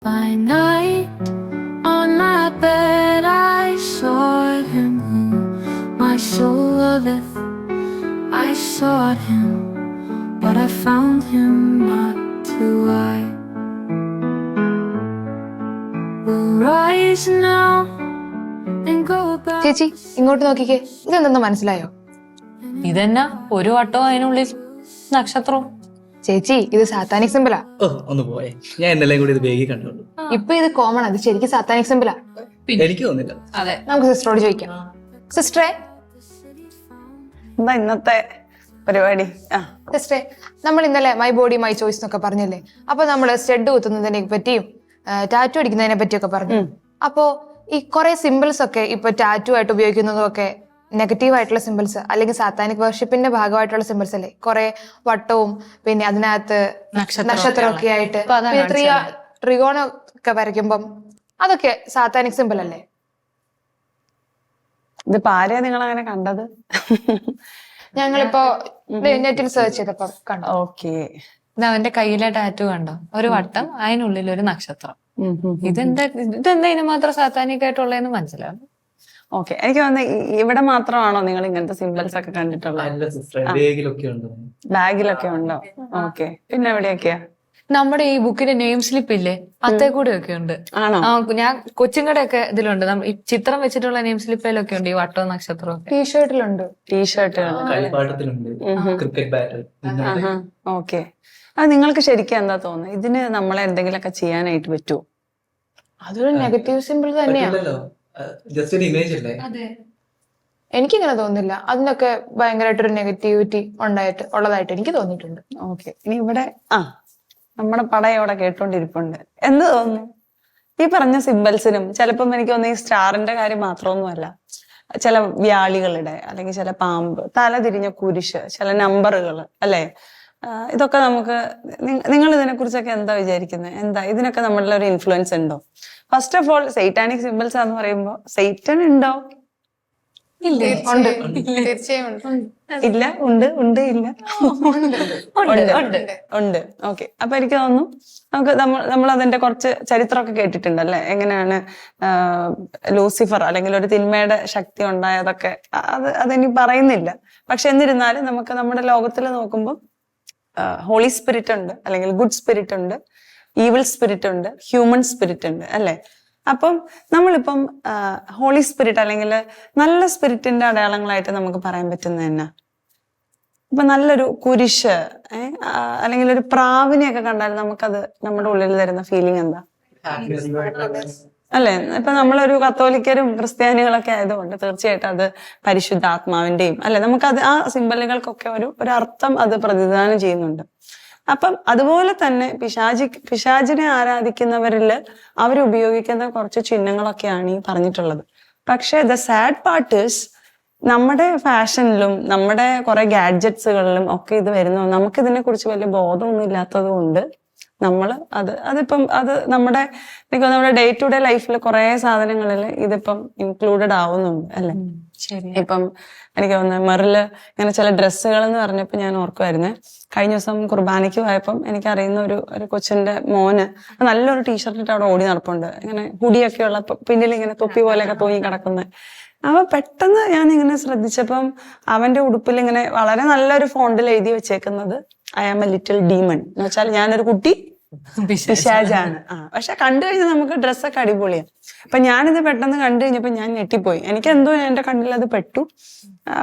By night, on my bed, I saw him whom my soul loveth. I sought him, but I found him not to I will rise now and go back. ചേച്ചി ഇങ്ങോട്ട് നോക്കിക്കേ, ഇതെന്തെന്ന് മനസ്സിലായോ? ഇതെന്നാ ഒരു വട്ടവും അതിനുള്ളിൽ നക്ഷത്രവും. ചേച്ചി ഇത് സാത്താനിക് സിമ്പിളാ. ഓ ഒന്ന് പോയെ, ഞാൻ ഇന്നലെയും കൂടി ഇത് ബേഗി കണ്ടുള്ളൂ. ഇപ്പൊ ഇത് കോമൺ, അത് ശരിക്കും സാത്താനിക് സിമ്പിളാ. എനിക്ക് തോന്നില്ല. അതെ, നമുക്ക് സിസ്റ്ററോട് ചോദിക്കാം. സിസ്റ്ററെ, എന്താ ഇന്നത്തെ പരിപാടി? സിസ്റ്ററെ, നമ്മൾ ഇന്നലെ മൈ ബോഡി മൈ ചോയ്സ് എന്നൊക്കെ പറഞ്ഞില്ലേ? അപ്പൊ നമ്മള് സ്റ്റഡ് കുത്തുന്നതിനെ പറ്റിയും ടാറ്റു അടിക്കുന്നതിനെ പറ്റിയൊക്കെ പറഞ്ഞു. അപ്പോ ഈ കുറെ സിമ്പിൾസ് ഒക്കെ ഇപ്പൊ ടാറ്റു ആയിട്ട് ഉപയോഗിക്കുന്നതും ഒക്കെ നെഗറ്റീവ് ആയിട്ടുള്ള സിമ്പിൾസ് അല്ലെങ്കിൽ സാത്താനിക് വർഷിപ്പിന്റെ ഭാഗമായിട്ടുള്ള സിമ്പിൾസ് അല്ലേ? കുറെ വട്ടവും പിന്നെ അതിനകത്ത് നക്ഷത്രമൊക്കെ ആയിട്ട് ട്രിഗോൺ ഒക്കെ വരയ്ക്കുമ്പം അതൊക്കെ സാത്താനിക് സിമ്പിൾ അല്ലേ? ഇതിപ്പോ ആരെയാ നിങ്ങൾ അങ്ങനെ കണ്ടത്? ഞങ്ങളിപ്പോ നെറ്റിൽ സെർച്ച് ചെയ്തപ്പോ കണ്ടു. ഓക്കെ, ഇത് അവന്റെ കയ്യിലെ ടാറ്റു കണ്ടോ? ഒരു വട്ടം, അതിനുള്ളിൽ ഒരു നക്ഷത്രം. ഇതെന്താ ഇതിന് മാത്രം സാത്താനിക്കായിട്ടുള്ളതെന്ന് മനസ്സിലാവും. ഓക്കെ, എനിക്ക് തോന്നുന്നത് ഇവിടെ മാത്രമാണോ നിങ്ങൾ ഇങ്ങനത്തെ സിമ്പിൾസ് ഒക്കെ കണ്ടിട്ടുള്ളത്? അല്ല സിസ്റ്റർ, ബേഗിലൊക്കെ ഉണ്ട്. ബാഗിലൊക്കെ ഉണ്ടോ? ഓക്കെ, പിന്നെ എവിടെയൊക്കെയാ? നമ്മുടെ ഈ ബുക്കിന്റെ നെയിം സ്ലിപ്പ് ഇല്ലേ, അതേ കൂടെ ഒക്കെ ഉണ്ട്. ആണോ? ഞാൻ കൊച്ചുങ്ങടെ ഒക്കെ ഇതിലുണ്ട്. ഈ ചിത്രം വെച്ചിട്ടുള്ള നെയിം സ്ലിപ്പിലൊക്കെ ഉണ്ട് ഈ വട്ടവും നക്ഷത്രവും ഒക്കെ. ടീഷർട്ടിലുണ്ട്. ടീഷർട്ടുകൾ, കളിപ്പാട്ടത്തിലുണ്ട്, ക്രിക്കറ്റ് ബാറ്റ്. ഓക്കെ, അത് നിങ്ങൾക്ക് ശരിക്കും എന്താ തോന്നുന്നത്? ഇതിന് നമ്മളെ എന്തെങ്കിലുമൊക്കെ ചെയ്യാനായിട്ട് പറ്റുമോ? അതൊരു നെഗറ്റീവ് സിമ്പിൾ തന്നെയാണ്. ജസ്റ്റ് ഒരു ഇമേജ് അല്ലേ? എനിക്കിങ്ങനെ തോന്നുന്നില്ല. അതിനൊക്കെ ഭയങ്കരമായിട്ടൊരു നെഗറ്റിവിറ്റി ഉള്ളതായിട്ട് എനിക്ക് തോന്നിയിട്ടുണ്ട്. ഓക്കെ, ഇനി ഇവിടെ നമ്മുടെ പടയോടെ കേട്ടോണ്ടിരിപ്പുണ്ട്. എന്ത് തോന്നുന്നു ഈ പറഞ്ഞ സിമ്പിൾസിനും? ചിലപ്പം എനിക്ക് തോന്നുന്നു ഈ സ്റ്റാറിന്റെ കാര്യം മാത്രമൊന്നുമല്ല, ചില വ്യാളികളുടെ അല്ലെങ്കിൽ ചില പാമ്പ്, തല തിരിഞ്ഞ കുരിശ്, ചില നമ്പറുകൾ അല്ലെ? ഇതൊക്കെ നമുക്ക് നിങ്ങൾ ഇതിനെ കുറിച്ചൊക്കെ എന്താ വിചാരിക്കുന്നത്? എന്താ ഇതിനൊക്കെ നമ്മളുടെ ഒരു ഇൻഫ്ലുവൻസ് ഉണ്ടോ? First of all satanic symbols എന്ന് പറയുമ്പോ സൈറ്റൻ ഉണ്ടോ? ഇല്ല, ഉണ്ട് ഇല്ല, ഉണ്ട്. ഓക്കെ, അപ്പൊ എനിക്ക് തോന്നുന്നു നമ്മൾ അതിന്റെ കുറച്ച് ചരിത്രമൊക്കെ കേട്ടിട്ടുണ്ടല്ലേ? എങ്ങനെയാണ് ലൂസിഫർ അല്ലെങ്കിൽ ഒരു തിന്മയുടെ ശക്തി ഉണ്ടായതൊക്കെ അതെനി പറയുന്നില്ല. പക്ഷെ എന്നിരുന്നാലും നമുക്ക് നമ്മുടെ ലോകത്തിൽ നോക്കുമ്പോൾ ഹോളി സ്പിരിറ്റ് ഉണ്ട്, അല്ലെങ്കിൽ ഗുഡ് സ്പിരിറ്റ് ഉണ്ട്, ഈവിൾ സ്പിരിറ്റ് ഉണ്ട്, ഹ്യൂമൻ സ്പിരിറ്റ് ഉണ്ട് അല്ലെ? അപ്പം നമ്മളിപ്പം ഹോളി സ്പിരിറ്റ് അല്ലെങ്കിൽ നല്ല സ്പിരിറ്റിന്റെ അടയാളങ്ങളായിട്ട് നമുക്ക് പറയാൻ പറ്റുന്നത് തന്നെ ഇപ്പൊ നല്ലൊരു കുരിശ് അല്ലെങ്കിൽ ഒരു പ്രാവിനെയൊക്കെ കണ്ടാൽ നമുക്കത് നമ്മുടെ ഉള്ളിൽ തരുന്ന ഫീലിംഗ് എന്താ അല്ലെ? ഇപ്പൊ നമ്മളൊരു കത്തോലിക്കരും ക്രിസ്ത്യാനികളൊക്കെ ആയതുകൊണ്ട് തീർച്ചയായിട്ടും അത് പരിശുദ്ധാത്മാവിന്റെയും അല്ലെ, നമുക്കത് ആ സിംബലുകൾക്കൊക്കെ ഒരു അർത്ഥം അത് പ്രതിദാനം ചെയ്യുന്നുണ്ട്. അപ്പം അതുപോലെ തന്നെ പിശാചിനെ ആരാധിക്കുന്നവരില് അവരുപയോഗിക്കുന്ന കുറച്ച് ചിഹ്നങ്ങളൊക്കെയാണ് ഈ പറഞ്ഞിട്ടുള്ളത്. പക്ഷെ ദ സാഡ് പാർട്ട് ഈസ് നമ്മുടെ ഫാഷനിലും നമ്മുടെ കുറെ ഗാഡ്ജറ്റ്സുകളിലും ഒക്കെ ഇത് വരുന്നു. നമുക്കിതിനെ കുറിച്ച് വലിയ ബോധമൊന്നും ഇല്ലാത്തത് കൊണ്ട് അതിപ്പം നമ്മുടെ ഡേ ടു ഡേ ലൈഫിൽ കുറെ സാധനങ്ങളിൽ ഇതിപ്പം ഇൻക്ലൂഡഡ് ആവുന്നുണ്ട് അല്ലെ? ഇപ്പം എനിക്ക് തോന്നുന്നത് മെറില് ഇങ്ങനെ ചില ഡ്രസ്സുകൾ എന്ന് പറഞ്ഞപ്പോ ഞാൻ ഓർക്കുമായിരുന്നേ, കഴിഞ്ഞ ദിവസം കുർബാനയ്ക്ക് പോയപ്പം എനിക്കറിയുന്ന ഒരു കൊച്ചിന്റെ മോന് നല്ലൊരു ടീഷർട്ട് ഇട്ട് അവിടെ ഓടി നടപ്പുണ്ട്, ഇങ്ങനെ ഹുഡിയൊക്കെ ഉള്ള പിന്നിൽ ഇങ്ങനെ തൊപ്പി പോലെയൊക്കെ തൂങ്ങി കിടക്കുന്നത്. അവ പെട്ടെന്ന് ഞാൻ ഇങ്ങനെ ശ്രദ്ധിച്ചപ്പം അവന്റെ ഉടുപ്പിൽ ഇങ്ങനെ വളരെ നല്ലൊരു ഫോണ്ടിൽ എഴുതി വെച്ചേക്കുന്നത് I am a little demon എന്ന് വെച്ചാൽ ഞാനൊരു കുട്ടി പിശാചാണ്. പക്ഷെ കണ്ടു കഴിഞ്ഞാൽ നമുക്ക് ഡ്രസ്സൊക്കെ അടിപൊളിയാണ്. അപ്പൊ ഞാനിത് പെട്ടെന്ന് കണ്ടു കഴിഞ്ഞപ്പോ ഞാൻ ഞെട്ടിപ്പോയി. എനിക്ക് എന്തോ എന്റെ കണ്ണിൽ അത് പെട്ടു.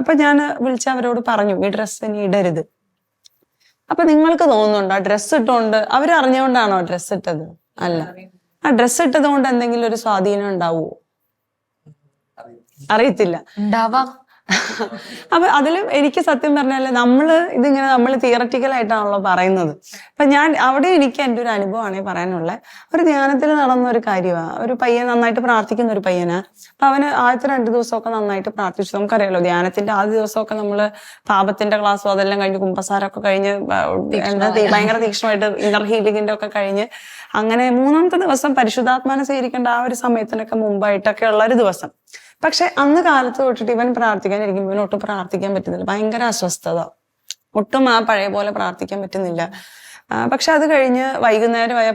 അപ്പൊ ഞാൻ വിളിച്ച് അവരോട് പറഞ്ഞു ഈ ഡ്രസ്സ് ഇനി ഇടരുത്. അപ്പൊ നിങ്ങൾക്ക് തോന്നുന്നുണ്ടോ ആ ഡ്രസ്സ് ഇട്ടുകൊണ്ട് അവരറിഞ്ഞുകൊണ്ടാണോ ഡ്രസ്സ് ഇട്ടത്? അല്ല, ആ ഡ്രസ്സ് ഇട്ടത് കൊണ്ട് എന്തെങ്കിലും ഒരു സ്വാധീനം ഉണ്ടാവുമോ? അറിയത്തില്ല, ഉണ്ടാവാം. അപ്പൊ അതിലും എനിക്ക് സത്യം പറഞ്ഞാല് നമ്മൾ തിയററ്റിക്കൽ ആയിട്ടാണല്ലോ പറയുന്നത്. അപ്പൊ അവിടെ എനിക്ക് എൻ്റെ ഒരു അനുഭവമാണ് പറയാനുള്ളത്. ഒരു ധ്യാനത്തിൽ നടന്ന ഒരു കാര്യമാണ്. ഒരു പയ്യൻ നന്നായിട്ട് പ്രാർത്ഥിക്കുന്ന ഒരു പയ്യനാ. അപ്പൊ അവന് ആദ്യത്തെ 2 ദിവസമൊക്കെ നന്നായിട്ട് പ്രാർത്ഥിച്ചു. നമുക്കറിയാലോ ധ്യാനത്തിന്റെ ആദ്യ ദിവസമൊക്കെ നമ്മള് പാപത്തിന്റെ ക്ലാസ്സും അതെല്ലാം കഴിഞ്ഞ് കുമ്പസാരമൊക്കെ കഴിഞ്ഞ് ഭയങ്കര തീക്ഷ്ണമായിട്ട് ഇന്നർ ഹീലിംഗിന്റെ ഒക്കെ കഴിഞ്ഞ് അങ്ങനെ 3ാമത്തെ ദിവസം പരിശുദ്ധാത്മാനെ സ്വീകരിക്കേണ്ട ആ ഒരു സമയത്തിനൊക്കെ മുമ്പായിട്ടൊക്കെ ഉള്ള ഒരു ദിവസം. പക്ഷെ അന്ന് കാലത്ത് തൊട്ടിട്ട് ഇവൻ പ്രാർത്ഥിക്കാനിരിക്കുമ്പോൾ ഇവൻ ഒട്ടും പ്രാർത്ഥിക്കാൻ പറ്റുന്നില്ല. ഭയങ്കര അസ്വസ്ഥത, ഒട്ടും ആ പഴയ പോലെ പ്രാർത്ഥിക്കാൻ പറ്റുന്നില്ല. പക്ഷെ അത് കഴിഞ്ഞ് വൈകുന്നേരമായി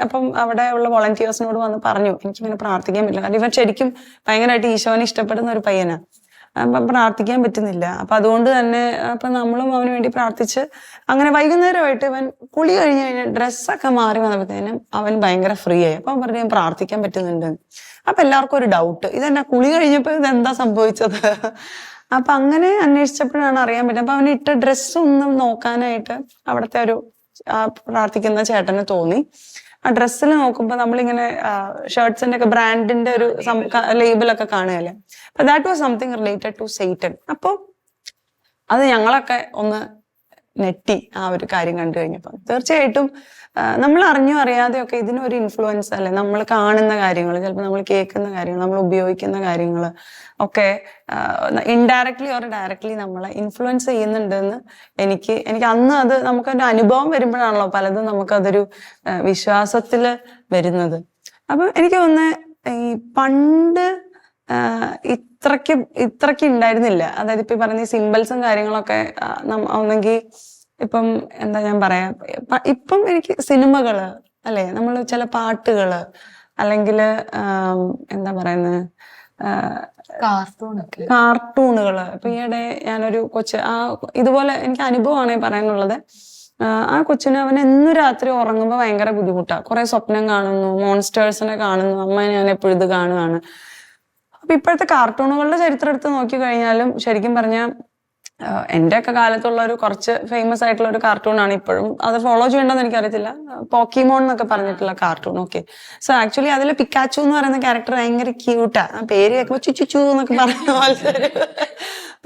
അപ്പം അവിടെ ഉള്ള വോളണ്ടിയേഴ്സിനോട് വന്ന് പറഞ്ഞു, എനിക്കിങ്ങനെ പ്രാർത്ഥിക്കാൻ പറ്റില്ല. കാരണം ഇവൻ ശരിക്കും ഭയങ്കരമായിട്ട് ഈശോനെ ഇഷ്ടപ്പെടുന്ന ഒരു പയ്യനാണ്. അപ്പം പ്രാർത്ഥിക്കാൻ പറ്റുന്നില്ല. അപ്പൊ അതുകൊണ്ട് തന്നെ നമ്മളും അവന് വേണ്ടി പ്രാർത്ഥിച്ച് അങ്ങനെ വൈകുന്നേരമായിട്ട് ഇവൻ കുളി കഴിഞ്ഞ് കഴിഞ്ഞാൽ ഡ്രസ്സൊക്കെ മാറി വന്നപ്പോഴത്തേനും അവൻ ഭയങ്കര ഫ്രീ ആയി. അപ്പൊ അവൻ പറഞ്ഞു, ഞാൻ പ്രാർത്ഥിക്കാൻ പറ്റുന്നുണ്ട്. അപ്പൊ എല്ലാവർക്കും ഒരു ഡൗട്ട്, ഇതെന്നാ കുളി കഴിഞ്ഞപ്പോ ഇതെന്താ സംഭവിച്ചത്? അപ്പൊ അങ്ങനെ അന്വേഷിച്ചപ്പോഴാണ് അറിയാൻ പറ്റും. അപ്പൊ അവന് ഇട്ട ഡ്രസ്സ് ഒന്നും നോക്കാനായിട്ട് അവിടുത്തെ ഒരു പ്രാർത്ഥിക്കുന്ന ചേട്ടന് തോന്നി. ആ ഡ്രസ്സിൽ നോക്കുമ്പോൾ നമ്മളിങ്ങനെ ഷർട്ട്സിന്റെ ഒക്കെ ബ്രാൻഡിന്റെ ഒരു ലേബിളൊക്കെ കാണുകയല്ലേ. അപ്പൊ that was something related to Satan. അപ്പോൾ അത് ഞങ്ങളൊക്കെ ഒന്ന് നെറ്റി ആ ഒരു കാര്യം കണ്ടു കഴിഞ്ഞപ്പോൾ. തീർച്ചയായിട്ടും നമ്മൾ അറിഞ്ഞോ അറിയാതെയൊക്കെ ഇതിനൊരു ഇൻഫ്ലുവൻസ് അല്ലെ, നമ്മൾ കാണുന്ന കാര്യങ്ങൾ, ചിലപ്പോൾ നമ്മൾ കേൾക്കുന്ന കാര്യങ്ങൾ, നമ്മൾ ഉപയോഗിക്കുന്ന കാര്യങ്ങൾ ഒക്കെ ഇൻഡയറക്ട്ലി ഓർ ഡയറക്ട്ലി നമ്മളെ ഇൻഫ്ലുവൻസ് ചെയ്യുന്നുണ്ടെന്ന് എനിക്ക് അന്ന് അത് നമുക്കൊരു അനുഭവം വരുമ്പോഴാണല്ലോ പലതും നമുക്കതൊരു വിശ്വാസത്തില് വരുന്നത്. അപ്പം എനിക്ക് തോന്നുന്നത് ഈ പണ്ട് ഇത്രയ്ക്ക് ഉണ്ടായിരുന്നില്ല. അതായത് ഇപ്പൊ പറഞ്ഞ സിമ്പിൾസും കാര്യങ്ങളൊക്കെ ഒന്നെങ്കിൽ ഇപ്പം എന്താ ഞാൻ പറയാ, ഇപ്പം എനിക്ക് സിനിമകള് അല്ലെ, നമ്മൾ ചില പാട്ടുകള് അല്ലെങ്കിൽ എന്താ പറയുന്നത് കാർട്ടൂണുകള്. ഇപ്പൊ ഈയിടെ ഞാനൊരു ഇതുപോലെ എനിക്ക് അനുഭവമാണ് പറയാനുള്ളത്. ആ കൊച്ചിന് അവൻ എന്നും രാത്രി ഉറങ്ങുമ്പോൾ ഭയങ്കര ബുദ്ധിമുട്ടാണ്. കുറെ സ്വപ്നം കാണുന്നു, മോൺസ്റ്റേഴ്സിനെ കാണുന്നു, അമ്മ ഞാൻ എപ്പോഴും ഇത് കാണുകയാണ്. അപ്പൊ ഇപ്പോഴത്തെ കാർട്ടൂണുകളുടെ ചരിത്രം എടുത്ത് നോക്കി കഴിഞ്ഞാലും ശരിക്കും പറഞ്ഞാൽ എൻ്റെ ഒക്കെ കാലത്തുള്ള ഒരു കുറച്ച് ഫേമസ് ആയിട്ടുള്ള ഒരു കാർട്ടൂണാണ് ഇപ്പോഴും. അത് ഫോളോ ചെയ്യണമെന്ന് എനിക്കറിയത്തില്ല. പോക്കിമോൺ എന്നൊക്കെ പറഞ്ഞിട്ടുള്ള കാർട്ടൂൺ. ഓക്കെ, സോ ആക്ച്വലി അതിൽ പിക്കാച്ചു എന്ന് പറയുന്ന ക്യാരക്ടർ ഭയങ്കര ക്യൂട്ടാ. ആ പേര് കേൾക്കുമ്പോൾ ചുച്ചു എന്നൊക്കെ പറഞ്ഞ പോലത്തെ ഒരു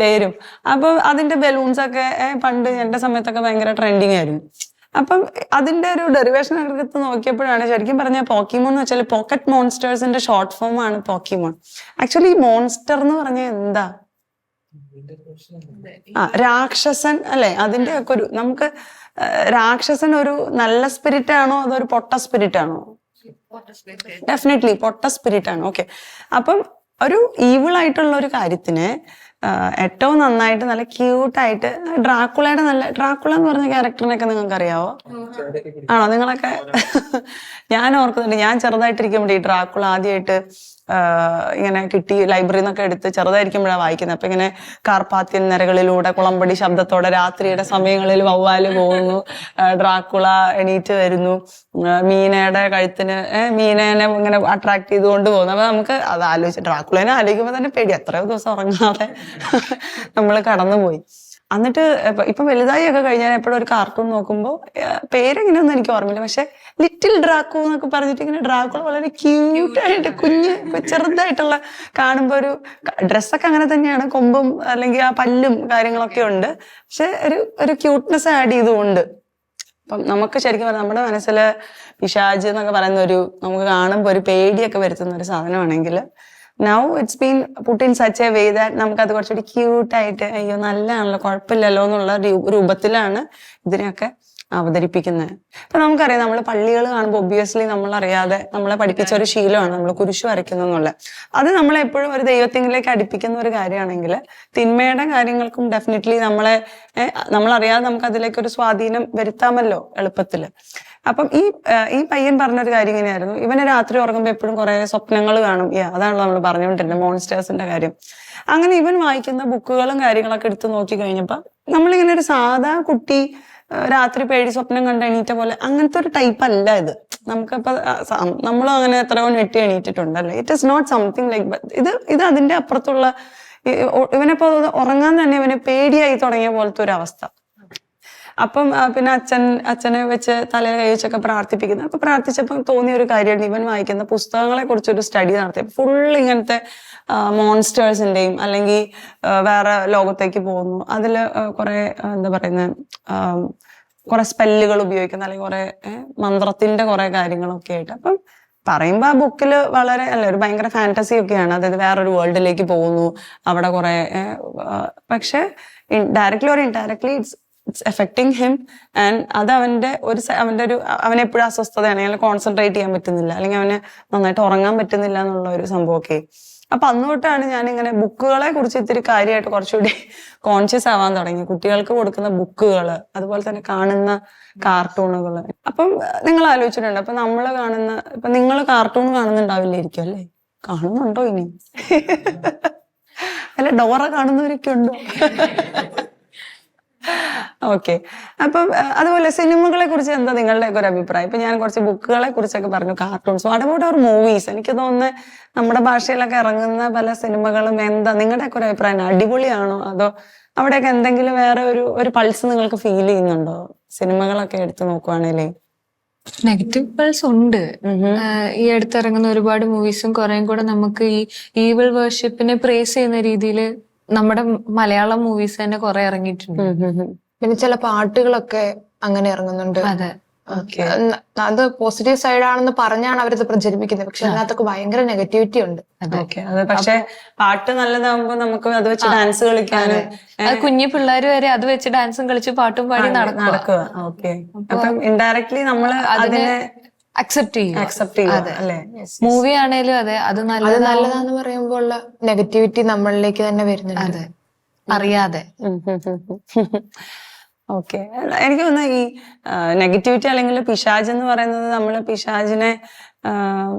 പേരും. അപ്പൊ അതിന്റെ ബലൂൺസ് ഒക്കെ പണ്ട് എന്റെ സമയത്തൊക്കെ ഭയങ്കര ട്രെൻഡിങ് ആയിരുന്നു. അപ്പം അതിന്റെ ഒരു ഡെറിവേഷൻ എടുത്ത് നോക്കിയപ്പോഴാണ് ശരിക്കും പറഞ്ഞാൽ പോക്കിമോൺ എന്ന് വെച്ചാൽ പോക്കറ്റ് മോൺസ്റ്റേഴ്സിന്റെ ഷോർട്ട് ഫോം ആണ് പോക്കിമോൺ. ആക്ച്വലി ഈ മോൺസ്റ്റർ എന്ന് പറഞ്ഞാൽ എന്താ? രാക്ഷസൻ അല്ലെ. അതിന്റെ ഒക്കെ ഒരു നമുക്ക് രാക്ഷസൻ ഒരു നല്ല സ്പിരിറ്റ് ആണോ അതോ ഒരു പൊട്ട സ്പിരിറ്റ് ആണോ? ഡെഫിനറ്റ്ലി പൊട്ട സ്പിരിറ്റ് ആണ്. ഓക്കെ, അപ്പം ഒരു ഈവിൾ ആയിട്ടുള്ള ഒരു കാര്യത്തിന് ഏറ്റവും നന്നായിട്ട് നല്ല ക്യൂട്ടായിട്ട് ഡ്രാക്കുള എന്ന് പറഞ്ഞ ക്യാരക്ടറിനൊക്കെ നിങ്ങൾക്ക് അറിയാവോ? ആണോ? നിങ്ങളൊക്കെ ഞാൻ ഓർക്കുന്നുണ്ട്, ഞാൻ ചെറുതായിട്ടിരിക്കുമ്പോൾ ഈ ഡ്രാക്കുള ആദ്യമായിട്ട് ഇങ്ങനെ കിട്ടി, ലൈബ്രറിയിൽ നിന്നൊക്കെ എടുത്ത് ചെറുതായിരിക്കുമ്പോഴാണ് വായിക്കുന്നത്. അപ്പൊ ഇങ്ങനെ കാർപ്പാത്യൻ നിരകളിലൂടെ കുളമ്പടി ശബ്ദത്തോടെ രാത്രിയുടെ സമയങ്ങളിൽ വവ്വാല് പോകുന്നു, ഡ്രാക്കുള എണീറ്റ് വരുന്നു, മീനയുടെ കഴുത്തിന് മീനേനെ ഇങ്ങനെ അട്രാക്ട് ചെയ്തുകൊണ്ട് പോകുന്നു. അപ്പൊ നമുക്ക് അത് ഡ്രാക്കുളേനെ ആലോചിക്കുമ്പോൾ തന്നെ പേടി. എത്രയോ ദിവസം ഉറങ്ങാതെ നമ്മൾ കടന്നുപോയി. എന്നിട്ട് ഇപ്പൊ വലുതായി ഒക്കെ കഴിഞ്ഞാൽ എപ്പോഴും ഒരു കാർട്ടൂൺ നോക്കുമ്പോൾ പേരെങ്ങനെയൊന്നും എനിക്ക് ഓർമ്മയില്ല, പക്ഷെ ലിറ്റിൽ ഡ്രാക്കു എന്നൊക്കെ പറഞ്ഞിട്ട് ഇങ്ങനെ ഡ്രാക്കുള വളരെ ക്യൂട്ടായിട്ട് ചെറുതായിട്ടുള്ള കാണുമ്പോൾ ഒരു ഡ്രസ്സൊക്കെ അങ്ങനെ തന്നെയാണ്, കൊമ്പും അല്ലെങ്കിൽ ആ പല്ലും കാര്യങ്ങളൊക്കെ ഉണ്ട്, പക്ഷെ ഒരു ക്യൂട്ട്നെസ് ആഡ് ചെയ്തുകൊണ്ട്. അപ്പം നമുക്ക് ശരിക്കും പറഞ്ഞാൽ നമ്മുടെ മനസ്സില് പിശാച് എന്നൊക്കെ പറയുന്ന നമുക്ക് കാണുമ്പോൾ ഒരു പേടിയൊക്കെ വരുത്തുന്ന ഒരു സാധനമാണെങ്കിൽ now it's been put in such a way that നമുക്കത് കുറച്ചുകൂടി ക്യൂട്ടായിട്ട് അയ്യോ നല്ലതാണല്ലോ കുഴപ്പമില്ലല്ലോ എന്നുള്ള രൂപത്തിലാണ് ഇതിനെയൊക്കെ അവതരിപ്പിക്കുന്നത്. ഇപ്പൊ നമുക്കറിയാം, നമ്മൾ പള്ളികൾ കാണുമ്പോൾ ഒബ്വിയസ്ലി നമ്മളറിയാതെ നമ്മളെ പഠിപ്പിച്ച ഒരു ശീലമാണ് നമ്മൾ കുരിശു വരയ്ക്കുന്നു എന്നുള്ളത്. അത് നമ്മളെ എപ്പോഴും ഒരു ദൈവത്തിലേക്ക് അടുപ്പിക്കുന്ന ഒരു കാര്യമാണെങ്കിൽ തിന്മയുടെ കാര്യങ്ങൾക്കും ഡെഫിനറ്റ്ലി നമ്മളറിയാതെ നമുക്ക് അതിലേക്ക് ഒരു സ്വാധീനം വരുത്താമല്ലോ എളുപ്പത്തില്. അപ്പം ഈ പയ്യൻ പറഞ്ഞൊരു കാര്യം ഇങ്ങനെയായിരുന്നു, ഇവന് രാത്രി ഉറങ്ങുമ്പോൾ എപ്പോഴും കുറെ സ്വപ്നങ്ങൾ കാണും. അതാണല്ലോ നമ്മൾ പറഞ്ഞുകൊണ്ടിരുന്നത് മോൺസ്റ്റേഴ്സിന്റെ കാര്യം. അങ്ങനെ ഇവൻ വായിക്കുന്ന ബുക്കുകളും കാര്യങ്ങളൊക്കെ എടുത്ത് നോക്കി കഴിഞ്ഞപ്പോ നമ്മളിങ്ങനെ ഒരു സാധാ കുട്ടി രാത്രി പേടി സ്വപ്നം കണ്ട് എണീറ്റ പോലെ അങ്ങനത്തെ ഒരു ടൈപ്പ് അല്ല ഇത്. നമുക്കിപ്പോ നമ്മളും അങ്ങനെ എത്രയോ ഞെട്ടി എണീറ്റിട്ടുണ്ടല്ലേ. It is not something like ഇത് അതിന്റെ അപ്പുറത്തുള്ള ഇവനെപ്പോ ഉറങ്ങാൻ തന്നെ ഇവന് പേടിയായി തുടങ്ങിയ പോലത്തെ ഒരു അവസ്ഥ. അപ്പം പിന്നെ അച്ഛനെ വെച്ച് തലയിൽ കൈ വെച്ചൊക്കെ പ്രാർത്ഥിപ്പിക്കുന്നു. അപ്പൊ പ്രാർത്ഥിച്ചപ്പോൾ തോന്നിയ ഒരു കാര്യമാണ്, ഇവൻ വായിക്കുന്ന പുസ്തകങ്ങളെ കുറിച്ചൊരു സ്റ്റഡി നടത്തിയപ്പോൾ ഫുൾ ഇങ്ങനത്തെ മോൺസ്റ്റേഴ്സിന്റെയും അല്ലെങ്കിൽ വേറെ ലോകത്തേക്ക് പോകുന്നു, അതില് കുറെ എന്താ പറയുന്നത് കുറെ സ്പെല്ലുകൾ ഉപയോഗിക്കുന്ന അല്ലെങ്കിൽ കുറെ മന്ത്രത്തിന്റെ കുറെ കാര്യങ്ങളൊക്കെ ആയിട്ട്. അപ്പം പറയുമ്പോ ആ ബുക്കില് വളരെ ഒരു ഭയങ്കര ഫാന്റസി ഒക്കെയാണ്, അതായത് വേറൊരു വേൾഡിലേക്ക് പോകുന്നു, അവിടെ കുറെ പക്ഷെ directly or indirectly it's affecting him. And അത് അവനെപ്പോഴും അസ്വസ്ഥതയാണ്, അല്ലെങ്കിൽ കോൺസെൻട്രേറ്റ് ചെയ്യാൻ പറ്റുന്നില്ല, അല്ലെങ്കിൽ അവന് നന്നായിട്ട് ഉറങ്ങാൻ പറ്റുന്നില്ല എന്നുള്ള ഒരു സംഭവമൊക്കെ അപ്പൊ അന്ന് തൊട്ടാണ് ഞാനിങ്ങനെ ബുക്കുകളെ കുറിച്ച് ഇത്തിരി കാര്യമായിട്ട് കുറച്ചുകൂടി കോൺഷ്യസ് ആവാൻ തുടങ്ങി. കുട്ടികൾക്ക് കൊടുക്കുന്ന ബുക്കുകള്, അതുപോലെ തന്നെ കാണുന്ന കാർട്ടൂണുകള്. അപ്പം നിങ്ങൾ ആലോചിച്ചിട്ടുണ്ട്, അപ്പൊ നമ്മള് കാണുന്ന, ഇപ്പൊ നിങ്ങൾ കാർട്ടൂൺ കാണുന്നുണ്ടാവില്ലായിരിക്കും അല്ലേ? കാണുന്നുണ്ടോ ഇനി? അല്ല, ഡോറ കാണുന്നവരൊക്കെ ഉണ്ടോ? ഓക്കെ. അപ്പം അതുപോലെ സിനിമകളെ കുറിച്ച് എന്താ നിങ്ങളുടെയൊക്കെ ഒരു അഭിപ്രായം? ഇപ്പൊ ഞാൻ കുറച്ച് ബുക്കുകളെ കുറിച്ചൊക്കെ പറഞ്ഞു, കാർട്ടൂൺസ്, വാട്ട് അബൌട്ട് അവർ മൂവീസ്? എനിക്ക് തോന്നുന്നത് നമ്മുടെ ഭാഷയിലൊക്കെ ഇറങ്ങുന്ന പല സിനിമകളും എന്താ നിങ്ങളുടെയൊക്കെ ഒരു അഭിപ്രായം? ആടിപൊളിയാണോ, അതോ അവിടെയൊക്കെ എന്തെങ്കിലും വേറെ ഒരു പൾസ് നിങ്ങൾക്ക് ഫീൽ ചെയ്യുന്നുണ്ടോ സിനിമകളൊക്കെ എടുത്തു നോക്കുവാണേലേ? നെഗറ്റീവ് പൾസ് ഉണ്ട്. ഈ അടുത്തിറങ്ങുന്ന ഒരുപാട് മൂവീസും കുറേം കൂടെ നമുക്ക് ഈ ഈവിൾ വേർഷിപ്പിനെ പ്രേസ് ചെയ്യുന്ന രീതിയിൽ നമ്മുടെ മലയാളം മൂവീസ് തന്നെ കുറെ ഇറങ്ങിയിട്ടുണ്ട്. പിന്നെ ചില പാട്ടുകളൊക്കെ അങ്ങനെ ഇറങ്ങുന്നുണ്ട്. അതെ. അത് പോസിറ്റീവ് സൈഡാണെന്ന് പറഞ്ഞാണ് അവരത് പ്രചരിപ്പിക്കുന്നത്, പക്ഷെ അതിനകത്തൊക്കെ ഭയങ്കര നെഗറ്റിവിറ്റി ഉണ്ട്. ഓക്കെ. അത് പക്ഷെ പാട്ട് നല്ലതാകുമ്പോ നമുക്ക് അത് വെച്ച് ഡാൻസ് കളിക്കാനും, കുഞ്ഞു പിള്ളേർ വരെ അത് വെച്ച് ഡാൻസും കളിച്ച് പാട്ടും പാടി നടക്കുക. ഓക്കെ. അപ്പം ഇൻഡയറക്ട്ലി നമ്മള് അതിനെ അക്സെപ്റ്റ് ചെയ്യുക അല്ലേ? മൂവി ആണേലും അതെ, അത് നല്ലതാന്ന് പറയുമ്പോൾ ഉള്ള നെഗറ്റിവിറ്റി നമ്മളിലേക്ക് തന്നെ വരുന്നുണ്ട്. അതെ, അറിയാതെ. ഓക്കെ. എനിക്ക് തോന്നുന്നു ഈ നെഗറ്റിവിറ്റി അല്ലെങ്കിൽ പിശാജ് എന്ന് പറയുന്നത് നമ്മൾ പിശാജിനെ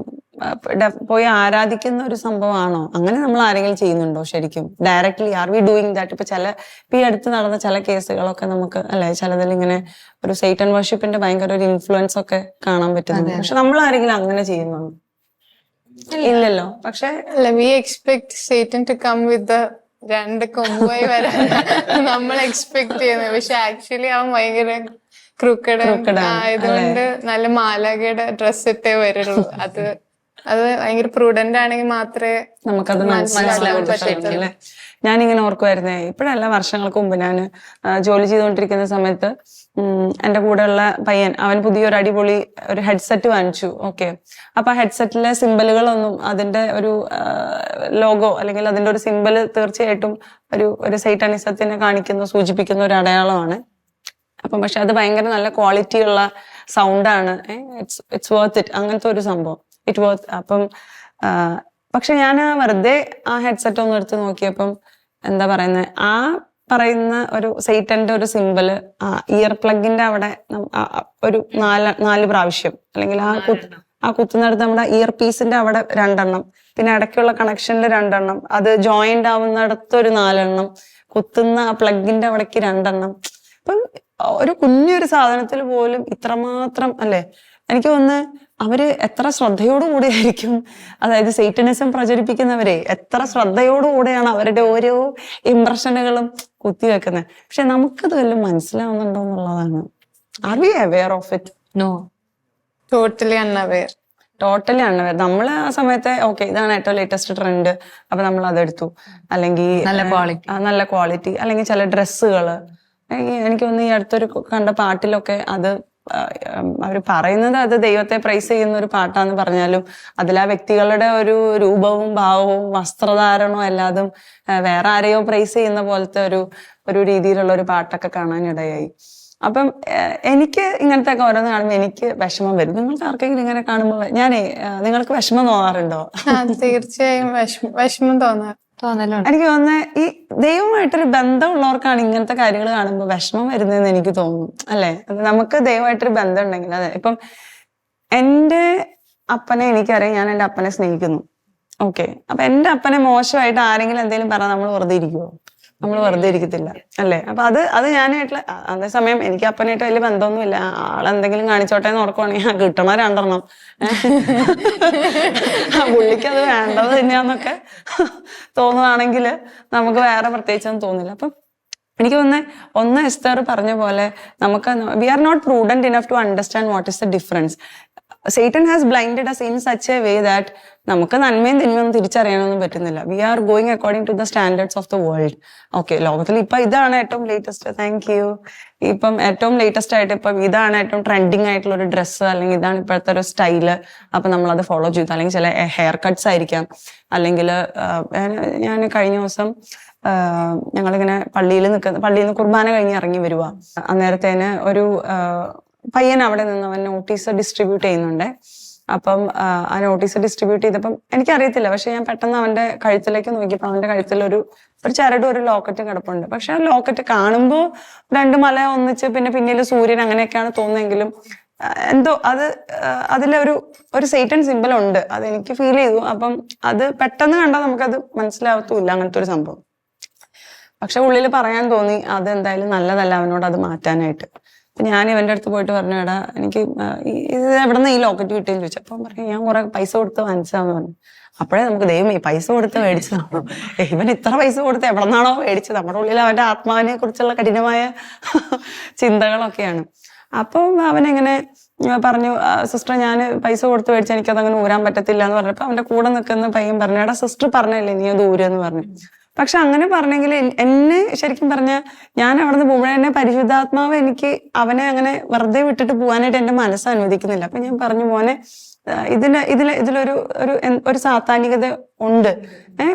പോയി ആരാധിക്കുന്ന ഒരു സംഭവമാണോ? അങ്ങനെ നമ്മൾ ആരെങ്കിലും ചെയ്യുന്നുണ്ടോ ശരിക്കും? Directly are we doing that? ഇപ്പൊ ഈ അടുത്ത് നടന്ന ചില കേസുകളൊക്കെ നമുക്ക് അല്ലെ, ചിലതിൽ ഇങ്ങനെ ഒരു സൈറ്റൻ വർഷിപ്പിന്റെ ഭയങ്കര ഒരു ഇൻഫ്ലുവൻസ് ഒക്കെ കാണാൻ പറ്റുന്നുണ്ട്. പക്ഷെ നമ്മൾ ആരെങ്കിലും അങ്ങനെ ചെയ്യുന്നുണ്ടോ? ഇല്ലല്ലോ. പക്ഷെ we expect Satan to come with രണ്ട് കൊമ്പുമായി വരാൻ നമ്മൾ എക്സ്പെക്ട് ചെയ്യുന്നത്. പക്ഷെ ആക്ച്വലി അവൻ ഭയങ്കര ക്രൂക്കഡ് ആയതുകൊണ്ട് നല്ല മാലാഖയുടെ ഡ്രസ് ഇട്ടേ വരുള്ളൂ. അത് ഭയങ്കര പ്രൂഡന്റ് ആണെങ്കിൽ മാത്രമേ നമുക്കത് മനസ്സിലാക്കാൻ പറ്റുള്ളൂ. ഞാനിങ്ങനെ ഓർക്കുമായിരുന്നേ, ഇപ്പോഴല്ല, വർഷങ്ങൾക്ക് മുമ്പ് ഞാൻ ജോലി ചെയ്തുകൊണ്ടിരിക്കുന്ന സമയത്ത് എന്റെ കൂടെയുള്ള പയ്യൻ, അവൻ പുതിയൊരു അടിപൊളി ഒരു ഹെഡ്സെറ്റ് വാങ്ങിച്ചു. ഓക്കെ. അപ്പൊ ആ ഹെഡ്സെറ്റിലെ സിമ്പലുകളൊന്നും, അതിന്റെ ഒരു ലോഗോ അല്ലെങ്കിൽ അതിന്റെ ഒരു സിമ്പല് തീർച്ചയായിട്ടും ഒരു സൈറ്റാനിസത്തിനെ സൂചിപ്പിക്കുന്ന ഒരു അടയാളമാണ്. അപ്പം പക്ഷെ അത് ഭയങ്കര നല്ല ക്വാളിറ്റി ഉള്ള സൗണ്ടാണ്. ഇറ്റ്സ് വർത്ത് ഇറ്റ്, അങ്ങനത്തെ ഒരു സംഭവം. അപ്പം പക്ഷെ ഞാൻ വെറുതെ ആ ഹെഡ്സെറ്റ് ഒന്ന് എടുത്ത് നോക്കിയപ്പം എന്താ പറയുന്നത്, ആ പറയുന്ന ഒരു സൈറ്റന്റെ ഒരു സിമ്പിള് ഇയർ പ്ലഗിന്റെ അവിടെ ഒരു 4 പ്രാവശ്യം, അല്ലെങ്കിൽ ആ കുത്തുന്നിടത്ത് നമ്മുടെ ഇയർ പീസിന്റെ അവിടെ 2 എണ്ണം, പിന്നെ ഇടയ്ക്കുള്ള കണക്ഷനിൽ 2 എണ്ണം, അത് ജോയിന്റ് ആവുന്നിടത്ത് ഒരു 4 എണ്ണം, കുത്തുന്ന ആ പ്ലഗിന്റെ അവിടേക്ക് 2 എണ്ണം. അപ്പം ഒരു കുഞ്ഞൊരു സാധനത്തിൽ പോലും ഇത്രമാത്രം അല്ലെ, എനിക്ക് തോന്നുന്നു അവര് എത്ര ശ്രദ്ധയോടുകൂടി ആയിരിക്കും, അതായത് സൈറ്റനിസം പ്രചരിപ്പിക്കുന്നവരെ എത്ര ശ്രദ്ധയോടുകൂടെയാണ് അവരുടെ ഓരോ ഇംപ്രഷനുകളും കുത്തിവെക്കുന്നത്. പക്ഷെ നമുക്കത് വല്ലതും മനസ്സിലാവുന്നുണ്ടോ എന്നുള്ളതാണ്. Are we aware of it? No, totally unaware. നമ്മൾ ആ സമയത്തെ ഓക്കെ, ഇതാണ് ഏറ്റവും ലേറ്റസ്റ്റ് ട്രെൻഡ്, അപ്പൊ നമ്മൾ അതെടുത്തു. അല്ലെങ്കിൽ നല്ല ക്വാളിറ്റി, അല്ലെങ്കിൽ ചില ഡ്രസ്സുകള്. എനിക്ക് തോന്നുന്നു ഈ അടുത്തൊരു കണ്ട പാട്ടിലൊക്കെ അത് അവർ പറയുന്നത് അത് ദൈവത്തെ പ്രൈസ് ചെയ്യുന്ന ഒരു പാട്ടാന്ന് പറഞ്ഞാലും അതിൽ ആ വ്യക്തികളുടെ ഒരു രൂപവും ഭാവവും വസ്ത്രധാരണവും എല്ലാതും വേറെ ആരെയോ പ്രൈസ് ചെയ്യുന്ന പോലത്തെ ഒരു രീതിയിലുള്ള ഒരു പാട്ടൊക്കെ കാണാനിടയായി. അപ്പം എനിക്ക് ഇങ്ങനത്തെ ഒക്കെ ഓരോന്ന് കാണുമ്പോൾ എനിക്ക് വിഷമം വരും. നിങ്ങൾക്ക് ആർക്കെങ്കിലും ഇങ്ങനെ കാണുമ്പോൾ നിങ്ങൾക്ക് വിഷമം തോന്നാറുണ്ടോ? തീർച്ചയായും വിഷമം തോന്നാറുണ്ട്. എനിക്ക് തോന്നുന്നത് ഈ ദൈവമായിട്ടൊരു ബന്ധമുള്ളവർക്കാണ് ഇങ്ങനത്തെ കാര്യങ്ങൾ കാണുമ്പോൾ വിഷമം വരുന്നതെന്ന് എനിക്ക് തോന്നുന്നു, അല്ലെ? നമുക്ക് ദൈവമായിട്ടൊരു ബന്ധം ഉണ്ടെങ്കിൽ, അതെ. ഇപ്പം എന്റെ അപ്പനെ എനിക്കറിയാം, ഞാൻ എന്റെ അപ്പനെ സ്നേഹിക്കുന്നു. ഓക്കെ. അപ്പൊ എന്റെ അപ്പനെ മോശമായിട്ട് ആരെങ്കിലും എന്തെങ്കിലും പറഞ്ഞാൽ നമ്മൾ വെറുതെ ഇരിക്കുവോ? നമ്മൾ വെറുതെ ഇരിക്കത്തില്ല, അല്ലേ? അപ്പൊ അത് ഞാനായിട്ടുള്ള, അതേസമയം എനിക്ക് അപ്പനായിട്ട് വലിയ ബന്ധമൊന്നുമില്ല. ആളെന്തെങ്കിലും കാണിച്ചോട്ടെ എന്ന് ഓർക്കുവാണെങ്കിൽ കിട്ടണ 2 എണ്ണം, പുള്ളിക്ക് അത് വേണ്ടത് തന്നെയാന്നൊക്കെ തോന്നുകയാണെങ്കിൽ നമുക്ക് വേറെ പ്രത്യേകിച്ചൊന്നും തോന്നില്ല. അപ്പം എനിക്ക് ഒന്ന് എസ്തർ പറഞ്ഞ പോലെ നമുക്ക് we are not prudent enough to understand what is the difference. Satan has blinded us in such a way that നമുക്ക് നന്മയും തിന്മയും തിരിച്ചറിയാനൊന്നും പറ്റുന്നില്ല. We are going according to the standards of the world. Okay, ലോകത്തിൽ ഇപ്പൊ ഇതാണ് ഏറ്റവും latest. Thank you. ഇപ്പം ഏറ്റവും ലേറ്റസ്റ്റ് ആയിട്ട് ഇപ്പം ഇതാണ് ഏറ്റവും ട്രെൻഡിങ് ആയിട്ടുള്ള ഒരു ഡ്രസ്സ്, അല്ലെങ്കിൽ ഇതാണ് ഇപ്പോഴത്തെ ഒരു സ്റ്റൈല്. അപ്പൊ നമ്മളത് ഫോളോ ചെയ്തു. അല്ലെങ്കിൽ ചില ഹെയർ കട്ട്സ് ആയിരിക്കാം. അല്ലെങ്കിൽ ഞാൻ കഴിഞ്ഞ ദിവസം ഞങ്ങളിങ്ങനെ പള്ളിയിൽ നിന്ന് കുർബാന കഴിഞ്ഞ് ഇറങ്ങി വരുക. അന്നേരത്തേന് ഒരു പയ്യൻ അവിടെ നിന്ന് അവൻ നോട്ടീസ് ഡിസ്ട്രിബ്യൂട്ട് ചെയ്യുന്നുണ്ട്. അപ്പം ആ നോട്ടീസ് ഡിസ്ട്രിബ്യൂട്ട് ചെയ്തപ്പം എനിക്കറിയത്തില്ല, പക്ഷെ ഞാൻ പെട്ടെന്ന് അവന്റെ കഴുത്തിലേക്ക് നോക്കിയപ്പോൾ അവന്റെ കഴുത്തിൽ ഒരു ചരടും ഒരു ലോക്കറ്റും കിടപ്പുണ്ട്. പക്ഷെ ആ ലോക്കറ്റ് കാണുമ്പോൾ 2 മല ഒന്നിച്ച് പിന്നെ പിന്നിൽ സൂര്യൻ അങ്ങനെയൊക്കെയാണ് തോന്നുന്നെങ്കിലും എന്തോ അതിലെ ഒരു സൈറ്റൻ സിമ്പിൾ ഉണ്ട്, അത് എനിക്ക് ഫീൽ ചെയ്തു. അപ്പം അത് പെട്ടെന്ന് കണ്ടാൽ നമുക്കത് മനസ്സിലാവത്തുമില്ല അങ്ങനത്തെ ഒരു സംഭവം. പക്ഷെ ഉള്ളിൽ പറയാൻ തോന്നി അതെന്തായാലും നല്ലതല്ല അവനോട് അത് മാറ്റാനായിട്ട്. അപ്പൊ ഞാൻ ഇവന്റെ അടുത്ത് പോയിട്ട് പറഞ്ഞു, എടാ എനിക്ക് ഇത് എവിടെ നിന്ന് ഈ ലോക്കറ്റ് കിട്ടിയെന്ന് ചോദിച്ചു. അപ്പം പറഞ്ഞു ഞാൻ കുറെ പൈസ കൊടുത്ത് വാങ്ങിച്ചതാന്ന് പറഞ്ഞു. അപ്പോഴേ നമുക്ക് ദൈവം ഈ പൈസ കൊടുത്ത് മേടിച്ചതാണോ, ഇവൻ ഇത്ര പൈസ കൊടുത്ത് എവിടെ നിന്നാണോ മേടിച്ചത്. നമ്മുടെ ഉള്ളിൽ അവന്റെ ആത്മാവിനെ കുറിച്ചുള്ള കഠിനമായ ചിന്തകളൊക്കെയാണ്. അപ്പം അവനെങ്ങനെ പറഞ്ഞു, സിസ്റ്റർ ഞാൻ പൈസ കൊടുത്ത് മേടിച്ചാൽ എനിക്കതങ്ങനെ ഊരാൻ പറ്റത്തില്ല എന്ന് പറഞ്ഞപ്പോ അവന്റെ കൂടെ നിൽക്കുന്ന പയ്യൻ പറഞ്ഞു, എടാ സിസ്റ്റർ പറഞ്ഞല്ലേ നീ അത് ഊരെന്ന് പറഞ്ഞു. പക്ഷെ അങ്ങനെ പറഞ്ഞെങ്കിൽ എന്നെ ശരിക്കും പറഞ്ഞ ഞാൻ അവിടെ നിന്ന് പോകുമ്പോഴേ എന്നെ പരിശുദ്ധാത്മാവ് എനിക്ക് അവനെ അങ്ങനെ വെറുതെ വിട്ടിട്ട് പോകാനായിട്ട് എന്റെ മനസ്സ് അനുവദിക്കുന്നില്ല. അപ്പൊ ഞാൻ പറഞ്ഞു, മോനെ ഇതിലൊരു സാത്താനികത ഉണ്ട്,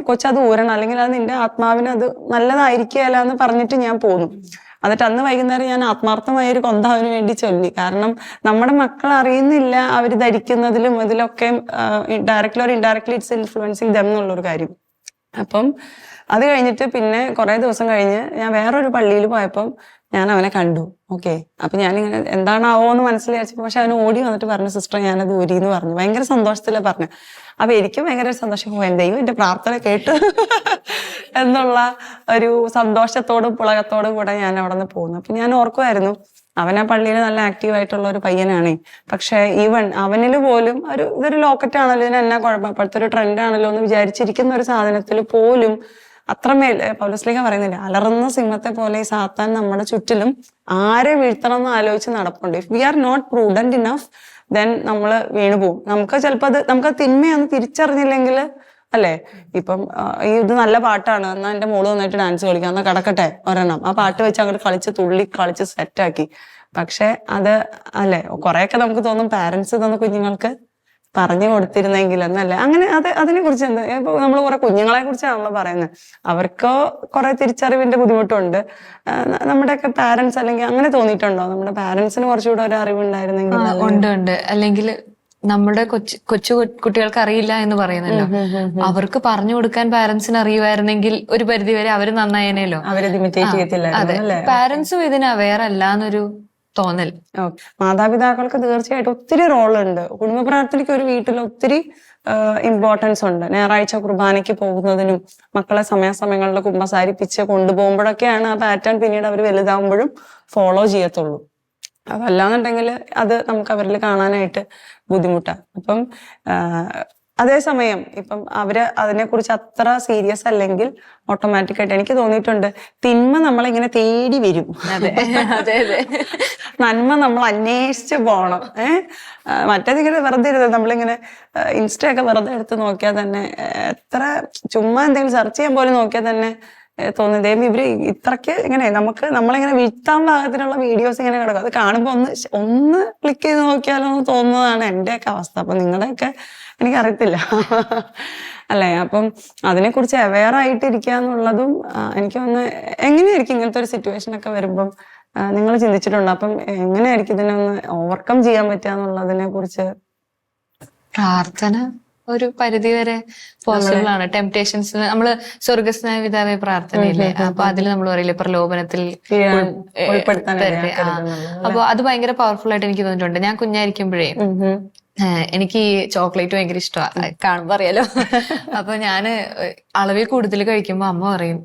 കൊച്ചത് ഊരണം, അല്ലെങ്കിൽ അത് നിന്റെ ആത്മാവിന് അത് നല്ലതായിരിക്കുകയല്ല എന്ന് പറഞ്ഞിട്ട് ഞാൻ പോന്നു. എന്നിട്ട് അന്ന് വൈകുന്നേരം ഞാൻ ആത്മാർത്ഥമായ ഒരു കൊന്ത അവന് വേണ്ടി ചൊല്ലി. കാരണം നമ്മുടെ മക്കൾ അറിയുന്നില്ല അവർ ധരിക്കുന്നതിലും ഇതിലൊക്കെ directly or indirectly it's influencing dum എന്നുള്ളൊരു കാര്യം. അപ്പം അത് കഴിഞ്ഞിട്ട് പിന്നെ കുറെ ദിവസം കഴിഞ്ഞ് ഞാൻ വേറൊരു പള്ളിയിൽ പോയപ്പം ഞാൻ അവനെ കണ്ടു. ഓക്കെ, അപ്പൊ ഞാനിങ്ങനെ എന്താണാവോ എന്ന് മനസ്സിലാച്ചപ്പോ പക്ഷെ അവന് ഓടി വന്നിട്ട് പറഞ്ഞു, സിസ്റ്റർ ഞാനത് ഊരി എന്ന് പറഞ്ഞു. ഭയങ്കര സന്തോഷത്തിലാണ് പറഞ്ഞു. അപ്പൊ എനിക്കും ഭയങ്കര സന്തോഷം, ദൈവം എന്റെ പ്രാർത്ഥന കേട്ടു എന്നുള്ള ഒരു സന്തോഷത്തോടും പുളകത്തോടും കൂടെ ഞാൻ അവിടെ നിന്ന് പോകുന്നു. അപ്പൊ ഞാൻ ഓർക്കുമായിരുന്നു, അവൻ ആ പള്ളിയിൽ നല്ല ആക്റ്റീവ് ആയിട്ടുള്ള ഒരു പയ്യനാണ്. പക്ഷെ ഈവൻ അവനിൽ പോലും ഇതൊരു ലോക്കറ്റ് ആണല്ലോ, ഇതിന് എന്നാ കുഴപ്പം, ഇപ്പോഴത്തെ ഒരു ട്രെൻഡ് ആണല്ലോ എന്ന് വിചാരിച്ചിരിക്കുന്ന ഒരു സാധനത്തിൽ പോലും അത്രമേൽ പൗലോസ്ലീഹ പറയുന്നില്ല, അലറുന്ന സിംഹത്തെ പോലെ ഈ സാത്താൻ നമ്മുടെ ചുറ്റിലും ആരെ വീഴ്ത്തണം എന്ന് ആലോചിച്ച് നടപ്പുണ്ട്. If we are not prudent enough then നമ്മൾ വീണുപോകും. നമുക്ക് ചിലപ്പോൾ നമുക്ക് തിന്മയൊന്നും തിരിച്ചറിഞ്ഞില്ലെങ്കിൽ അല്ലേ, ഇപ്പം ഇത് നല്ല പാട്ടാണ് എന്നാ എന്റെ മോള് വന്നിട്ട് ഡാൻസ് കളിക്കാം, എന്നാ കിടക്കട്ടെ ഒരെണ്ണം, ആ പാട്ട് വെച്ച് അങ്ങോട്ട് കളിച്ച് സെറ്റാക്കി. പക്ഷെ അത് അല്ലെ കുറെയൊക്കെ നമുക്ക് തോന്നും പാരന്റ്സ് തന്ന കുഞ്ഞുങ്ങൾക്ക് പറഞ്ഞു കൊടുത്തിരുന്നെങ്കിൽ എന്നല്ലേ. അങ്ങനെ അതിനെ കുറിച്ച് എന്താ, ഇപ്പൊ നമ്മൾ കുറെ കുഞ്ഞുങ്ങളെ കുറിച്ചാണല്ലോ പറയുന്നത്, അവർക്ക് കുറെ തിരിച്ചറിവിന്റെ ബുദ്ധിമുട്ടുണ്ട്. നമ്മുടെയൊക്കെ പാരന്റ്സ് അല്ലെങ്കിൽ അങ്ങനെ തോന്നിയിട്ടുണ്ടോ, നമ്മുടെ പാരന്റ്സിന് കുറച്ചുകൂടെ ഒരു അറിവുണ്ടായിരുന്നെങ്കിൽ? ഉണ്ട്. അല്ലെങ്കിൽ നമ്മുടെ കൊച്ചു കുട്ടികൾക്ക് അറിയില്ല എന്ന് പറയുന്നല്ലോ, അവർക്ക് പറഞ്ഞു കൊടുക്കാൻ പാരന്റ്സിന് അറിയുമായിരുന്നെങ്കിൽ ഒരു പരിധി വരെ അവര് നന്നായേനല്ലോ. അവരത് ഇമിറ്റേറ്റ് ചെയ്യത്തില്ല. പാരന്റ്സും ഇതിന് അവെയർ അല്ല എന്നൊരു തോന്നൽ. മാതാപിതാക്കൾക്ക് തീർച്ചയായിട്ടും ഒത്തിരി റോളുണ്ട്. കുടുംബ പ്രാർത്ഥനയ്ക്ക് ഒരു വീട്ടിൽ ഒത്തിരി ഇമ്പോർട്ടൻസ് ഉണ്ട്. ഞായറാഴ്ച കുർബാനയ്ക്ക് പോകുന്നതിനും മക്കളെ സമയാസമയങ്ങളിൽ കുമ്പസാരിപ്പിച്ച് കൊണ്ടുപോകുമ്പോഴൊക്കെയാണ് ആ പാറ്റേൺ പിന്നീട് അവർ വലുതാവുമ്പോഴും ഫോളോ ചെയ്യത്തുള്ളൂ. അതല്ലാന്നുണ്ടെങ്കിൽ അത് നമുക്ക് അവരിൽ കാണാനായിട്ട് ബുദ്ധിമുട്ടാണ്. അപ്പം അതേസമയം ഇപ്പം അവര് അതിനെക്കുറിച്ച് അത്ര സീരിയസ് അല്ലെങ്കിൽ ഓട്ടോമാറ്റിക്കായിട്ട് എനിക്ക് തോന്നിയിട്ടുണ്ട് തിന്മ നമ്മളിങ്ങനെ തേടി വരും, നന്മ നമ്മൾ അന്വേഷിച്ച് പോണം. മറ്റേതിങ്ങനെ വെറുതെ ഇരുന്നത് നമ്മളിങ്ങനെ ഇൻസ്റ്റയൊക്കെ വെറുതെ എടുത്ത് നോക്കിയാൽ തന്നെ, എത്ര ചുമ്മാ എന്തെങ്കിലും സെർച്ച് ചെയ്യാൻ പോലും നോക്കിയാൽ തന്നെ തോന്നുന്നത് ഇവര് ഇത്രയ്ക്ക് ഇങ്ങനെ നമ്മളിങ്ങനെ വീഴ്ത്താൻ പാകത്തിനുള്ള വീഡിയോസ് ഇങ്ങനെ കിടക്കും. അത് കാണുമ്പോൾ ഒന്ന് ക്ലിക്ക് ചെയ്ത് നോക്കിയാലോ എന്ന് തോന്നുന്നതാണ് എന്റെയൊക്കെ അവസ്ഥ. അപ്പൊ നിങ്ങളുടെയൊക്കെ എനിക്കറിയത്തില്ല അല്ലെ. അപ്പം അതിനെക്കുറിച്ച് അവെയർ ആയിട്ടിരിക്കുക എന്നുള്ളതും എനിക്ക് തോന്നുന്നു. എങ്ങനെയായിരിക്കും ഇങ്ങനത്തെ ഒരു സിറ്റുവേഷൻ ഒക്കെ വരുമ്പം നിങ്ങൾ ചിന്തിച്ചിട്ടുണ്ടോ? അപ്പം എങ്ങനെയായിരിക്കും ഇതിനൊന്ന് ഓവർകം ചെയ്യാൻ പറ്റുക എന്നുള്ളതിനെ കുറിച്ച്? പ്രാർത്ഥന ഒരു പരിധി വരെ പോസിബിൾ ആണ്. ടെംപ്ടേഷൻസ് നമ്മള് സ്വർഗസ്നായ പിതാവേ പ്രാർത്ഥനയില്ലേ, അപ്പൊ അതിൽ നമ്മൾ പറയില്ലേ പ്രലോഭനത്തിൽ അപ്പൊ അത് ഭയങ്കര പവർഫുൾ ആയിട്ട് എനിക്ക് തോന്നിയിട്ടുണ്ട്. ഞാൻ കുഞ്ഞായിരിക്കുമ്പോഴേ എനിക്ക് ഈ ചോക്ലേറ്റ് ഭയങ്കര ഇഷ്ടമാണ്, കാണുമ്പോ അറിയാലോ. അപ്പൊ ഞാന് അളവിൽ കൂടുതൽ കഴിക്കുമ്പോ അമ്മ പറയും,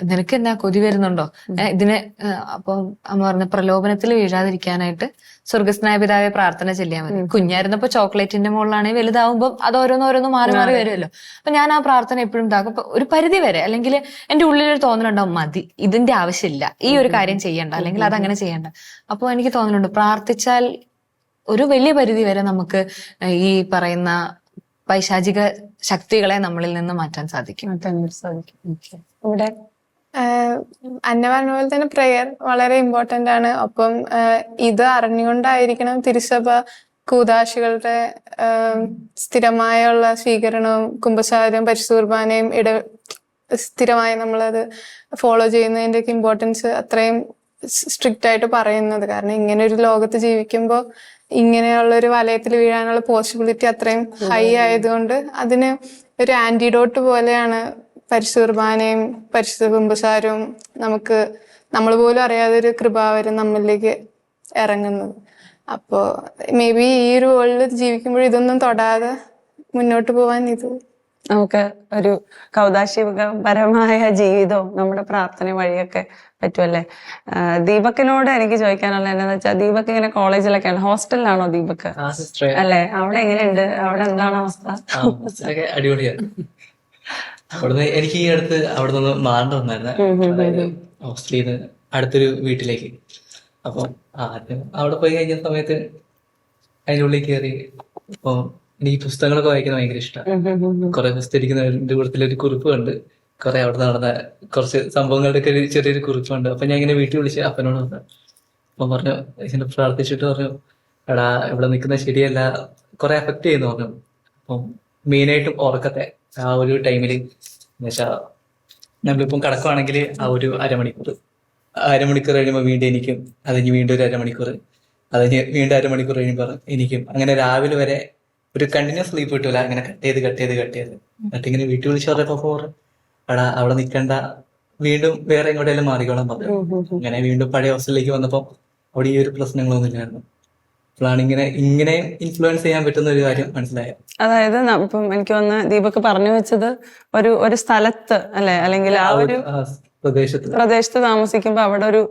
നിനക്ക് എന്നാ കൊതി വരുന്നുണ്ടോ ഇതിന്? അപ്പൊ അമ്മ പറഞ്ഞ പ്രലോഭനത്തിൽ വീഴാതിരിക്കാനായിട്ട് സ്വർഗസ്നായ പിതാവെ പ്രാർത്ഥന ചെല്ലിയാൽ മതി. കുഞ്ഞായിരുന്നപ്പോ ചോക്ലേറ്റിന്റെ മുകളിലാണെങ്കിൽ വലുതാവുമ്പോൾ അത് ഓരോന്നോരോന്ന് മാറി മാറി വരുമല്ലോ. അപ്പൊ ഞാൻ ആ പ്രാർത്ഥന എപ്പോഴും ഉണ്ടാക്കും. അപ്പൊ ഒരു പരിധി വരെ, അല്ലെങ്കിൽ എന്റെ ഉള്ളിലൊരു തോന്നലുണ്ടാവും, മതി, ഇതിന്റെ ആവശ്യമില്ല, ഈ ഒരു കാര്യം ചെയ്യണ്ട, അല്ലെങ്കിൽ അതങ്ങനെ ചെയ്യണ്ട. അപ്പൊ എനിക്ക് തോന്നലുണ്ട് പ്രാർത്ഥിച്ചാൽ ഒരു വലിയ പരിധി വരെ നമുക്ക് ഈ പറയുന്ന പൈശാചിക ശക്തികളെ നമ്മളിൽ നിന്ന് മാറ്റാൻ സാധിക്കും. ഇവിടെ അന്ന പറഞ്ഞ പോലെ തന്നെ പ്രെയർ വളരെ ഇമ്പോർട്ടന്റ് ആണ്. ഒപ്പം ഇത് അറിഞ്ഞുകൊണ്ടായിരിക്കണം തിരുസഭ കൂദാശികളുടെ സ്ഥിരമായുള്ള സ്വീകരണവും കുമ്പസാരവും പരിശുദ്ധ കുർബാനയും സ്ഥിരമായി നമ്മളത് ഫോളോ ചെയ്യുന്നതിൻ്റെയൊക്കെ ഇമ്പോർട്ടൻസ് അത്രയും സ്ട്രിക്റ്റ് ആയിട്ട് പറയുന്നത്. കാരണം ഇങ്ങനെ ഒരു ലോകത്ത് ജീവിക്കുമ്പോൾ ഇങ്ങനെയുള്ള ഒരു വലയത്തിൽ വീഴാനുള്ള പോസിബിലിറ്റി അത്രയും ഹൈ ആയതുകൊണ്ട് അതിന് ഒരു ആന്റിഡോട്ട് പോലെയാണ് പരിശുദ്ധ കുർബാനയും പരിശുദ്ധ കുമ്പസാരവും നമുക്ക് നമ്മൾ പോലും അറിയാതെ ഒരു കൃപാവരം നമ്മളിലേക്ക് ഇറങ്ങുന്നത്. അപ്പോൾ മേ ബി ഈ ഒരു വേൾഡിൽ ജീവിക്കുമ്പോൾ ഇതൊന്നും തൊടാതെ മുന്നോട്ട് പോവാൻ ഇത് നമുക്ക് ഒരു കൗതാശികപരമായ ജീവിതവും നമ്മുടെ പ്രാർത്ഥന വഴിയൊക്കെ പറ്റുമല്ലേ. ദീപക്കിനോട് എനിക്ക് ചോദിക്കാനുള്ള എന്താന്ന് വെച്ചാൽ, ദീപക് ഇങ്ങനെ കോളേജിലൊക്കെയാണ്, ഹോസ്റ്റലിലാണോ ദീപക്? അല്ലെ, അവിടെ എങ്ങനെയുണ്ട്? അവിടെ എന്താണ് അവസ്ഥ? അടിപൊളിയാണ്. അവിടുന്ന് എനിക്ക് ഈ അടുത്ത് അവിടെ നിന്ന് മാറേണ്ട വന്നായിരുന്നു, അതായത് ഹോസ്റ്റലിൽ നിന്ന് അടുത്തൊരു വീട്ടിലേക്ക്. അപ്പം ആദ്യം അവിടെ പോയി കഴിഞ്ഞ സമയത്ത് അതിൻ്റെ ഉള്ളിൽ കയറി. അപ്പൊ എനിക്ക് പുസ്തകങ്ങളൊക്കെ വായിക്കുന്നത് ഭയങ്കര ഇഷ്ടമാണ്. കുറെ പുസ്തകരിക്കുന്നതിന്റെ കൂട്ടത്തിലൊരു കുറിപ്പ് കണ്ട് കുറെ അവിടെ നടന്ന കുറച്ച് സംഭവങ്ങളുടെ ഒക്കെ ഒരു ചെറിയൊരു കുറിപ്പുണ്ട്. അപ്പൊ ഞാൻ ഇങ്ങനെ വീട്ടിൽ വിളിച്ച് അപ്പനോട് വന്നു. അപ്പം പറഞ്ഞു, ഇങ്ങനെ പ്രാർത്ഥിച്ചിട്ട് പറഞ്ഞു, എടാ ഇവിടെ നിൽക്കുന്നത് ശരിയല്ല, കുറെ എഫക്ട് ചെയ്യുന്നു പറഞ്ഞു. അപ്പം മെയിനായിട്ടും ഉറക്കത്തെ ആ ഒരു ടൈമില് എന്നുവെച്ചാ നമ്മളിപ്പം കിടക്കുവാണെങ്കിൽ ആ ഒരു അരമണിക്കൂർ കഴിയുമ്പോൾ വീണ്ടും എനിക്കും, അത് കഴിഞ്ഞ് വീണ്ടും ഒരു അരമണിക്കൂർ, അത് കഴിഞ്ഞ് വീണ്ടും അരമണിക്കൂർ കഴിയുമ്പോൾ എനിക്കും, അങ്ങനെ രാവിലെ വരെ ഒരു കണ്ടിന്യൂസ് സ്ലീപ്പ് കിട്ടൂല. അങ്ങനെ കട്ട് ചെയ്ത് എന്നിട്ട് ഇങ്ങനെ വീട്ടിൽ വിളിച്ച് പറഞ്ഞപ്പോ എടാ അവിടെ നിൽക്കണ്ട, വീണ്ടും വേറെ എങ്ങോട്ടെങ്കിലും മാറിക്കോളാൻ പറഞ്ഞു. അങ്ങനെ വീണ്ടും പഴയ ഹോസ്റ്റലിലേക്ക് വന്നപ്പോൾ അവിടെ ഈ ഒരു പ്രശ്നങ്ങളൊന്നും ഇല്ലായിരുന്നു. അപ്പോഴാണ് ഇങ്ങനെ ഇൻഫ്ലുവൻസ് ചെയ്യാൻ പറ്റുന്ന ഒരു കാര്യം മനസ്സിലായത്. അതായത് ഇപ്പം എനിക്ക് തോന്നുന്നു ദീപക് പറഞ്ഞു വെച്ചത് ഒരു സ്ഥലത്ത് അല്ലെ, അല്ലെങ്കിൽ ആ ഒരു പ്രദേശത്ത് താമസിക്കുമ്പോൾ അവിടെ ഒരു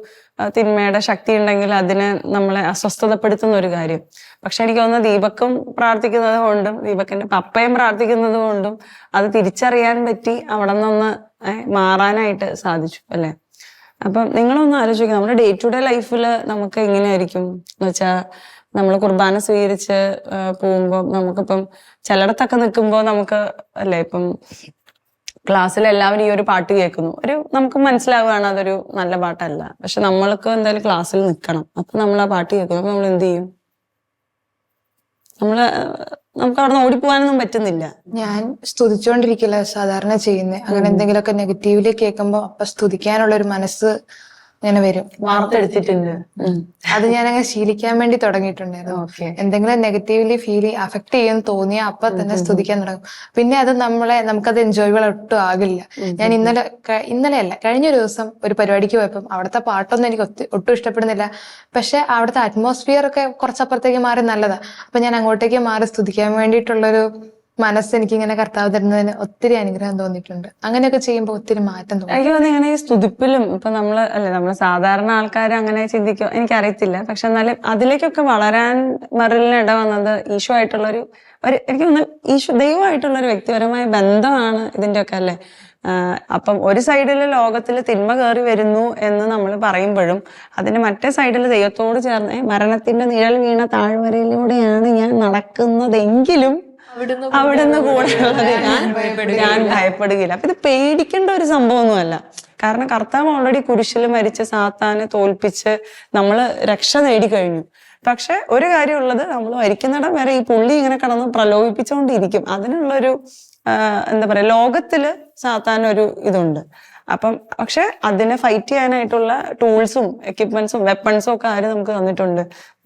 തിന്മയുടെ ശക്തി ഉണ്ടെങ്കിൽ അതിനെ നമ്മളെ അസ്വസ്ഥതപ്പെടുത്തുന്ന ഒരു കാര്യം. പക്ഷെ എനിക്ക് തോന്നുന്നു ദീപക്കും പ്രാർത്ഥിക്കുന്നത് കൊണ്ടും ദീപക്കിന്റെ പപ്പയും പ്രാർത്ഥിക്കുന്നത് കൊണ്ടും അത് തിരിച്ചറിയാൻ പറ്റി, അവിടെ നിന്ന് മാറാനായിട്ട് സാധിച്ചു അല്ലെ. അപ്പം നിങ്ങളൊന്ന് ആലോചിക്കുക, നമ്മുടെ ഡേ ടു ഡേ ലൈഫിൽ നമുക്ക് എങ്ങനെയായിരിക്കും എന്ന് വെച്ചാൽ, നമ്മൾ കുർബാന സ്വീകരിച്ച് പോകുമ്പോൾ നമുക്കിപ്പം ചിലയിടത്തൊക്കെ നിൽക്കുമ്പോൾ നമുക്ക് അല്ലെ, ഇപ്പം ക്ലാസ്സിൽ എല്ലാവരും ഈ ഒരു പാട്ട് കേൾക്കുന്നു, നമുക്ക് മനസ്സിലാവുകയാണ് അതൊരു നല്ല പാട്ടല്ല. പക്ഷെ നമ്മൾക്ക് എന്തായാലും ക്ലാസ്സിൽ നിൽക്കണം. അപ്പൊ നമ്മൾ ആ പാട്ട് കേൾക്കുന്നു. അപ്പൊ നമ്മൾ എന്ത് ചെയ്യും? നമുക്ക് അവിടെ നിന്ന് ഓടിപ്പോവാനൊന്നും പറ്റുന്നില്ല. ഞാൻ സ്തുതിച്ചോണ്ടിരിക്കില്ല സാധാരണ ചെയ്യുന്നത്. അങ്ങനെ എന്തെങ്കിലുമൊക്കെ നെഗറ്റീവില് കേൾക്കുമ്പോ അപ്പൊ സ്തുതിക്കാനുള്ള ഒരു മനസ്സ് ഇങ്ങനെ വരും. വാർത്തെടുത്തിട്ടുണ്ട്. അത് ഞാൻ അങ്ങനെ ശീലിക്കാൻ വേണ്ടി തുടങ്ങിയിട്ടുണ്ടായിരുന്നു. എന്തെങ്കിലും നെഗറ്റീവ്ലി അഫക്ട് ചെയ്യുമെന്ന് തോന്നിയാൽ അപ്പൊ തന്നെ സ്തുതിക്കാൻ തുടങ്ങും. പിന്നെ അത് നമുക്കത് എൻജോയബിൾ ഒട്ടും ആകില്ല. ഞാൻ ഇന്നലെയല്ല കഴിഞ്ഞൊരു ദിവസം ഒരു പരിപാടിക്ക് പോയപ്പം അവിടുത്തെ പാട്ടൊന്നും എനിക്ക് ഒട്ടും ഇഷ്ടപ്പെടുന്നില്ല. പക്ഷെ അവിടുത്തെ അറ്റ്മോസ്ഫിയർ ഒക്കെ കുറച്ചപ്പുറത്തേക്ക് മാറി നല്ലതാ. അപ്പൊ ഞാൻ അങ്ങോട്ടേക്ക് മാറി സ്തുതിക്കാൻ വേണ്ടിയിട്ടുള്ളൊരു മനസ്സ് എനിക്കിങ്ങനെ കർത്താവ് തരുന്നതിന് ഒത്തിരി അനുഗ്രഹം തോന്നിയിട്ടുണ്ട്. അങ്ങനെയൊക്കെ ചെയ്യുമ്പോൾ ഒത്തിരി മാറ്റം തോന്നും. എനിക്ക് തോന്നുന്നു ഇങ്ങനെ ഈ സ്തുതിപ്പിലും ഇപ്പൊ നമ്മള് സാധാരണ ആൾക്കാർ അങ്ങനെ ചിന്തിക്കും, എനിക്കറിയത്തില്ല. പക്ഷെ എന്നാലും അതിലേക്കൊക്കെ വളരാൻ മെറിലിന് ഇട വന്നത് ഈശോ ആയിട്ടുള്ള ഒരു എനിക്ക് തോന്നുന്നു ദൈവമായിട്ടുള്ള ഒരു വ്യക്തിപരമായ ബന്ധമാണ് ഇതിന്റെ ഒക്കെ അല്ലെ. അപ്പം ഒരു സൈഡില് ലോകത്തിൽ തിന്മ കയറി വരുന്നു എന്ന് നമ്മൾ പറയുമ്പോഴും അതിന്റെ മറ്റേ സൈഡിൽ ദൈവത്തോട് ചേർന്ന് മരണത്തിന്റെ നിഴൽ വീണ താഴ്വരയിലൂടെയാണ് ഞാൻ നടക്കുന്നതെങ്കിലും അവിടുന്ന് കൂടെയുള്ളത് ഞാൻ ഭയപ്പെടുകയില്ല. അപ്പൊ ഇത് പേടിക്കേണ്ട ഒരു സംഭവമൊന്നുമല്ല. കാരണം കർത്താവ് ഓൾറെഡി കുരിശിൽ മരിച്ച് സാത്താനെ തോൽപ്പിച്ച് നമ്മള് രക്ഷ നേടിക്കഴിഞ്ഞു. പക്ഷെ ഒരു കാര്യമുള്ളത്, നമ്മൾ മരിക്കുന്നിടം വരെ ഈ പുള്ളി ഇങ്ങനെ കിടന്ന് പ്രലോഭിപ്പിച്ചുകൊണ്ടിരിക്കും. അതിനുള്ളൊരു എന്താ പറയാ, ലോകത്തില് സാത്താനൊരു ഇതുണ്ട്. അപ്പം പക്ഷെ അതിനെ ഫൈറ്റ് ചെയ്യാനായിട്ടുള്ള ടൂൾസും എക്യുപ്മെന്റ്സും വെപ്പൺസും ഒക്കെ ആര് നമുക്ക് തന്നിട്ടുണ്ട്?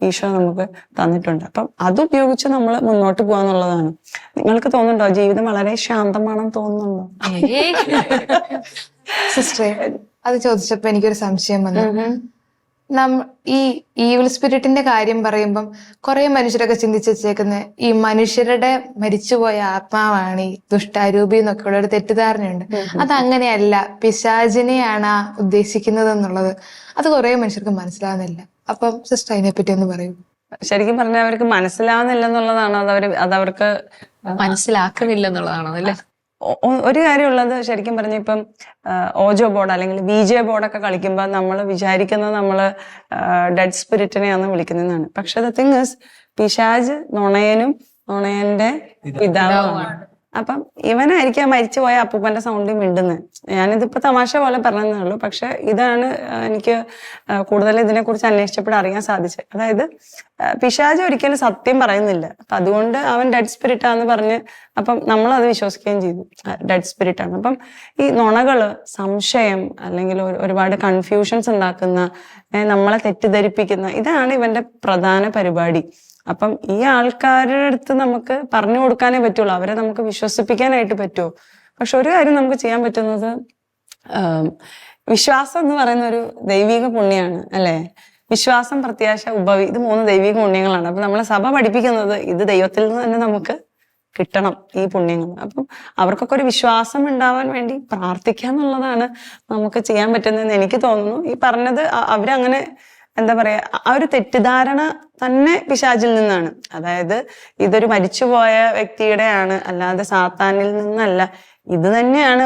ഈശോ നമുക്ക് തന്നിട്ടുണ്ട്. അപ്പം അതുപയോഗിച്ച് നമ്മൾ മുന്നോട്ട് പോവാന്നുള്ളതാണ്. നിങ്ങൾക്ക് തോന്നുന്നുണ്ടോ ജീവിതം വളരെ ശാന്തമാണെന്ന് തോന്നുന്നുണ്ടോ? സിസ്റ്ററെ, അത് ചോദിച്ചപ്പോ എനിക്കൊരു സംശയം വന്നു. ഈ ഈവിൾ സ്പിരിറ്റിന്റെ കാര്യം പറയുമ്പം കുറെ മനുഷ്യരൊക്കെ ചിന്തിച്ചു വെച്ചേക്കുന്നത് ഈ മനുഷ്യരുടെ മരിച്ചുപോയ ആത്മാവാണ് ഈ ദുഷ്ടാരൂപി എന്നൊക്കെ ഉള്ള ഒരു തെറ്റിദ്ധാരണയുണ്ട്. അതങ്ങനെയല്ല, പിശാചിനെയാണ് ഉദ്ദേശിക്കുന്നത് എന്നുള്ളത് അത് കുറെ മനുഷ്യർക്ക് മനസ്സിലാവുന്നില്ല. അപ്പം സിസ്റ്റർ അതിനെപ്പറ്റി ഒന്ന് പറയൂ. ശരിക്കും പറഞ്ഞാൽ അവർക്ക് മനസ്സിലാവുന്നില്ല എന്നുള്ളതാണോ അതവർക്ക് മനസ്സിലാക്കുന്നില്ല എന്നുള്ളതാണോ അല്ലേ? ഒരു കാര്യമുള്ളത്, ശരിക്കും പറഞ്ഞ ഇപ്പം ഓജോ ബോർഡ് അല്ലെങ്കിൽ BJ ബോർഡൊക്കെ കളിക്കുമ്പോൾ നമ്മൾ വിചാരിക്കുന്നത് നമ്മള് ഡെഡ് സ്പിരിറ്റിനെയാണ് വിളിക്കുന്നതാണ്. പക്ഷെ ദ തിങ് ഈസ്, പിശാജ് നുണയനും നുണയന്റെ പിതാവുമാണ്. അപ്പം ഇവനായിരിക്കും ആ മരിച്ചുപോയ അപ്പൂപ്പന്റെ സൗണ്ടിൽ മിണ്ടുന്നത്. ഞാനിതിപ്പോ തമാശ പോലെ പറഞ്ഞതേ ഉള്ളൂ, പക്ഷെ ഇതാണ് എനിക്ക് കൂടുതൽ ഇതിനെക്കുറിച്ച് അന്വേഷിച്ചപ്പോൾ അറിയാൻ സാധിച്ചത്. അതായത് പിശാച് ഒരിക്കലും സത്യം പറയുന്നില്ല. അപ്പൊ അതുകൊണ്ട് അവൻ ഡെഡ് സ്പിരിറ്റ് ആണെന്ന് പറഞ്ഞ് അപ്പം നമ്മൾ അത് വിശ്വസിക്കുകയും ചെയ്തു, ഡെഡ് സ്പിരിറ്റ് ആണ്. അപ്പം ഈ നുണകള്, സംശയം, അല്ലെങ്കിൽ ഒരുപാട് കൺഫ്യൂഷൻസ് ഉണ്ടാക്കുന്ന, നമ്മളെ തെറ്റിദ്ധരിപ്പിക്കുന്ന, ഇതാണ് ഇവന്റെ പ്രധാന പരിപാടി. അപ്പം ഈ ആൾക്കാരുടെ അടുത്ത് നമുക്ക് പറഞ്ഞു കൊടുക്കാനേ പറ്റുള്ളൂ, അവരെ നമുക്ക് വിശ്വസിപ്പിക്കാനായിട്ട് പറ്റുമോ? പക്ഷെ ഒരു കാര്യം നമുക്ക് ചെയ്യാൻ പറ്റുന്നത്, വിശ്വാസം എന്ന് പറയുന്ന ഒരു ദൈവിക പുണ്യാണ് അല്ലെ. വിശ്വാസം, പ്രത്യാശ, ഉപവി, ഇത് 3 ദൈവിക പുണ്യങ്ങളാണ്. അപ്പൊ നമ്മളെ സഭ പഠിപ്പിക്കുന്നത് ഇത് ദൈവത്തിൽ നിന്ന് തന്നെ നമുക്ക് കിട്ടണം ഈ പുണ്യങ്ങൾ. അപ്പം അവർക്കൊക്കെ ഒരു വിശ്വാസം ഉണ്ടാവാൻ വേണ്ടി പ്രാർത്ഥിക്കുക എന്നുള്ളതാണ് നമുക്ക് ചെയ്യാൻ പറ്റുന്നതെന്ന് എനിക്ക് തോന്നുന്നു. ഈ പറഞ്ഞത് അവരങ്ങനെ എന്താ പറയാ, ആ ഒരു തെറ്റിദ്ധാരണ തന്നെ പിശാചിൽ നിന്നാണ്. അതായത് ഇതൊരു മരിച്ചുപോയ വ്യക്തിയുടെ ആണ്, അല്ലാതെ സാത്താനിൽ നിന്നല്ല. ഇത് തന്നെയാണ്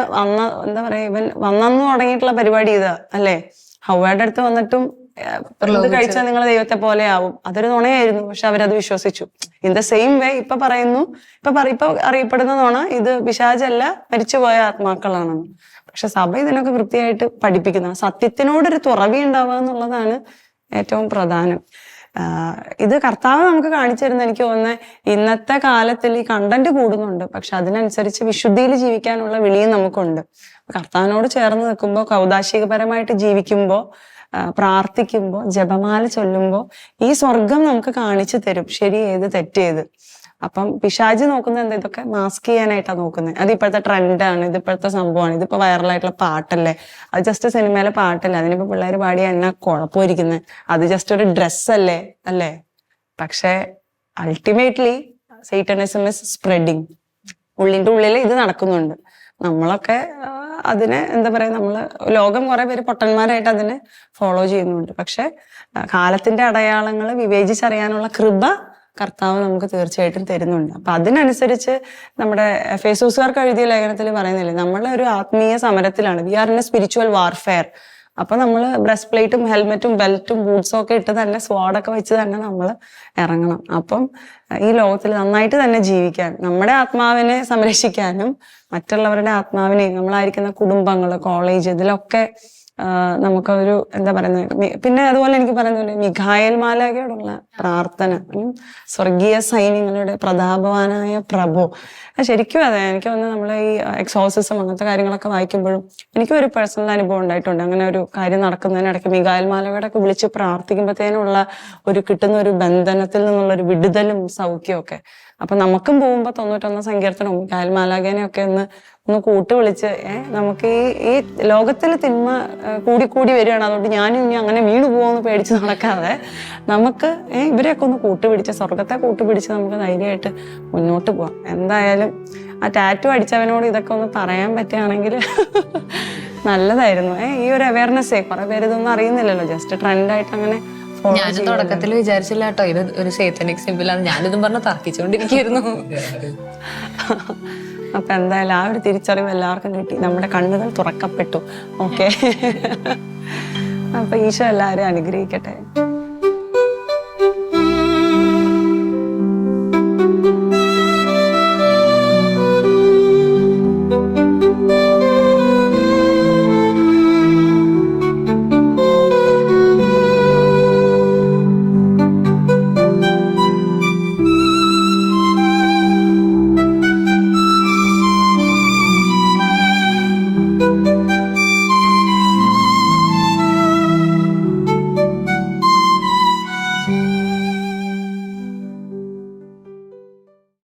എന്താ പറയാ, ഇവൻ വന്നു തുടങ്ങിയിട്ടുള്ള പരിപാടി ഇതാ അല്ലെ. ഹവ്വയുടെ അടുത്ത് വന്നിട്ടും ഇത് കഴിച്ചാൽ നിങ്ങൾ ദൈവത്തെ പോലെ ആവും, അതൊരു നുണയായിരുന്നു. പക്ഷെ അവരത് വിശ്വസിച്ചു. ഇൻ ദ സെയിം വേ ഇപ്പൊ പറയുന്നു, ഇപ്പൊ അറിയപ്പെടുന്ന നുണ ഇത് പിശാചല്ല, മരിച്ചുപോയ ആത്മാക്കളാണെന്ന്. പക്ഷെ സഭ ഇതിനൊക്കെ വൃത്തിയായിട്ട് പഠിപ്പിക്കുന്ന സത്യത്തിനോടൊരു തുറവി ഉണ്ടാവുക എന്നുള്ളതാണ് ഏറ്റവും പ്രധാനം. ഇത് കർത്താവ് നമുക്ക് കാണിച്ചു തരുന്ന, എനിക്ക് തോന്നുന്നത് ഇന്നത്തെ കാലത്തിൽ ഈ കണ്ടന്റ് കൂടുന്നുണ്ട്, പക്ഷെ അതിനനുസരിച്ച് വിശുദ്ധിയിൽ ജീവിക്കാനുള്ള വിളിയും നമുക്കുണ്ട്. കർത്താവിനോട് ചേർന്ന് നിൽക്കുമ്പോൾ, കൗദാശികപരമായിട്ട് ജീവിക്കുമ്പോൾ, പ്രാർത്ഥിക്കുമ്പോൾ, ജപമാല ചൊല്ലുമ്പോൾ ഈ സ്വർഗം നമുക്ക് കാണിച്ചു തരും ശരി ഏത് തെറ്റേത്. അപ്പം പിശാച് നോക്കുന്നത് എന്താ, ഇതൊക്കെ മാസ്ക് ചെയ്യാനായിട്ടാണ് നോക്കുന്നത്. അത് ഇപ്പോഴത്തെ ട്രെൻഡാണ്, ഇത് ഇപ്പോഴത്തെ സംഭവമാണ്, ഇതിപ്പോ വൈറലായിട്ടുള്ള പാട്ടല്ലേ, അത് ജസ്റ്റ് സിനിമയിലെ പാട്ടല്ലേ, അതിനിപ്പോ പിള്ളേർ പാടിയ എന്നാ കുഴപ്പമിരിക്കുന്നത്, അത് ജസ്റ്റ് ഒരു ഡ്രസ്സല്ലേ അല്ലേ. പക്ഷെ അൾട്ടിമേറ്റ്ലി സൈറ്റനിസം ഇസ് സ്പ്രെഡിങ്. ഉള്ളിന്റെ ഉള്ളിൽ ഇത് നടക്കുന്നുണ്ട്. നമ്മളൊക്കെ അതിനെ എന്താ പറയാ, ലോകം കുറെ പേര് പൊട്ടന്മാരായിട്ട് അതിനെ ഫോളോ ചെയ്യുന്നുണ്ട്. പക്ഷെ കാലത്തിന്റെ അടയാളങ്ങൾ വിവേചിച്ചറിയാനുള്ള കൃപ കർത്താവ് നമുക്ക് തീർച്ചയായിട്ടും തരുന്നുണ്ട്. അപ്പൊ അതിനനുസരിച്ച് നമ്മുടെ എഫേസോസുകാർക്ക് എഴുതിയ ലേഖനത്തിൽ പറയുന്നില്ലേ, നമ്മളെ ഒരു ആത്മീയ സമരത്തിലാണ്. We are in a spiritual warfare. അപ്പൊ നമ്മൾ ബ്രസ്റ്റ് പ്ലേറ്റും ഹെൽമെറ്റും ബെൽറ്റും ബൂട്ട്സും ഒക്കെ ഇട്ട് തന്നെ, സ്വാഡൊക്കെ വെച്ച് തന്നെ നമ്മൾ ഇറങ്ങണം. അപ്പം ഈ ലോകത്തിൽ നന്നായിട്ട് തന്നെ ജീവിക്കാൻ, നമ്മുടെ ആത്മാവിനെ സംരക്ഷിക്കാനും മറ്റുള്ളവരുടെ ആത്മാവിനെയും, നമ്മളായിരിക്കുന്ന കുടുംബങ്ങള്, കോളേജ്, ഇതിലൊക്കെ നമുക്കൊരു എന്താ പറയുന്നത്. പിന്നെ അതുപോലെ എനിക്ക് പറയുന്നത് മിഖായേൽ മാലാഖയോടുള്ള പ്രാർത്ഥന, സ്വർഗീയ സൈന്യങ്ങളുടെ പ്രതാപവാനായ പ്രഭു. ശരിക്കും അതെ, എനിക്ക് തോന്നുന്നു നമ്മളെ ഈ എക്സോസിസം അങ്ങനത്തെ കാര്യങ്ങളൊക്കെ വായിക്കുമ്പോഴും എനിക്കും ഒരു പേഴ്സണൽ അനുഭവം ഉണ്ടായിട്ടുണ്ട്. അങ്ങനെ ഒരു കാര്യം നടക്കുന്നതിനിടയ്ക്ക് മിഖായേൽ മാലാഖയുടെ ഒക്കെ വിളിച്ച് പ്രാർത്ഥിക്കുമ്പോഴത്തേനുള്ള കിട്ടുന്ന ഒരു ബന്ധനത്തിൽ നിന്നുള്ള ഒരു വിടുതലും സൗഖ്യവും ഒക്കെ. അപ്പൊ നമുക്കും പോകുമ്പോ 91 സങ്കീർത്തനവും മിഖായേൽ മാലാഖേനെയൊക്കെ ഒന്ന് കൂട്ടി വിളിച്ച് നമുക്ക് ഈ ലോകത്തിൽ തിന്മ കൂടി വരികയാണ്, അതുകൊണ്ട് ഞാനും ഇനി അങ്ങനെ വീണു പോകുമെന്ന് പേടിച്ച് നടക്കാതെ നമുക്ക് ഇവരെയൊക്കെ ഒന്ന് കൂട്ടുപിടിച്ച്, സ്വർഗത്തെ കൂട്ടുപിടിച്ച് നമുക്ക് ധൈര്യമായിട്ട് മുന്നോട്ട് പോവാം. എന്തായാലും ആ ടാറ്റു അടിച്ചവനോട് ഇതൊക്കെ ഒന്ന് പറയാൻ പറ്റുകയാണെങ്കിൽ നല്ലതായിരുന്നു. ഈ ഒരു അവയർനെസ്സേ, കുറെ പേര് ഇതൊന്നും അറിയുന്നില്ലല്ലോ, ജസ്റ്റ് ട്രെൻഡായിട്ട് അങ്ങനെ. ഞാനും തുടക്കത്തിൽ വിചാരിച്ചില്ല കേട്ടോ ഇത് ഒരു സേത്തനിക് സിംബിളാണ്, ഞാനിതും പറഞ്ഞ് തർക്കിച്ചുകൊണ്ടിരിക്കുന്നു. അപ്പൊ എന്തായാലും ആ ഒരു തിരിച്ചറിവ് എല്ലാവർക്കും കിട്ടി, നമ്മുടെ കണ്ണുകൾ തുറക്കപ്പെട്ടു. ഓക്കെ, അപ്പൊ ഈശോ എല്ലാവരും അനുഗ്രഹിക്കട്ടെ.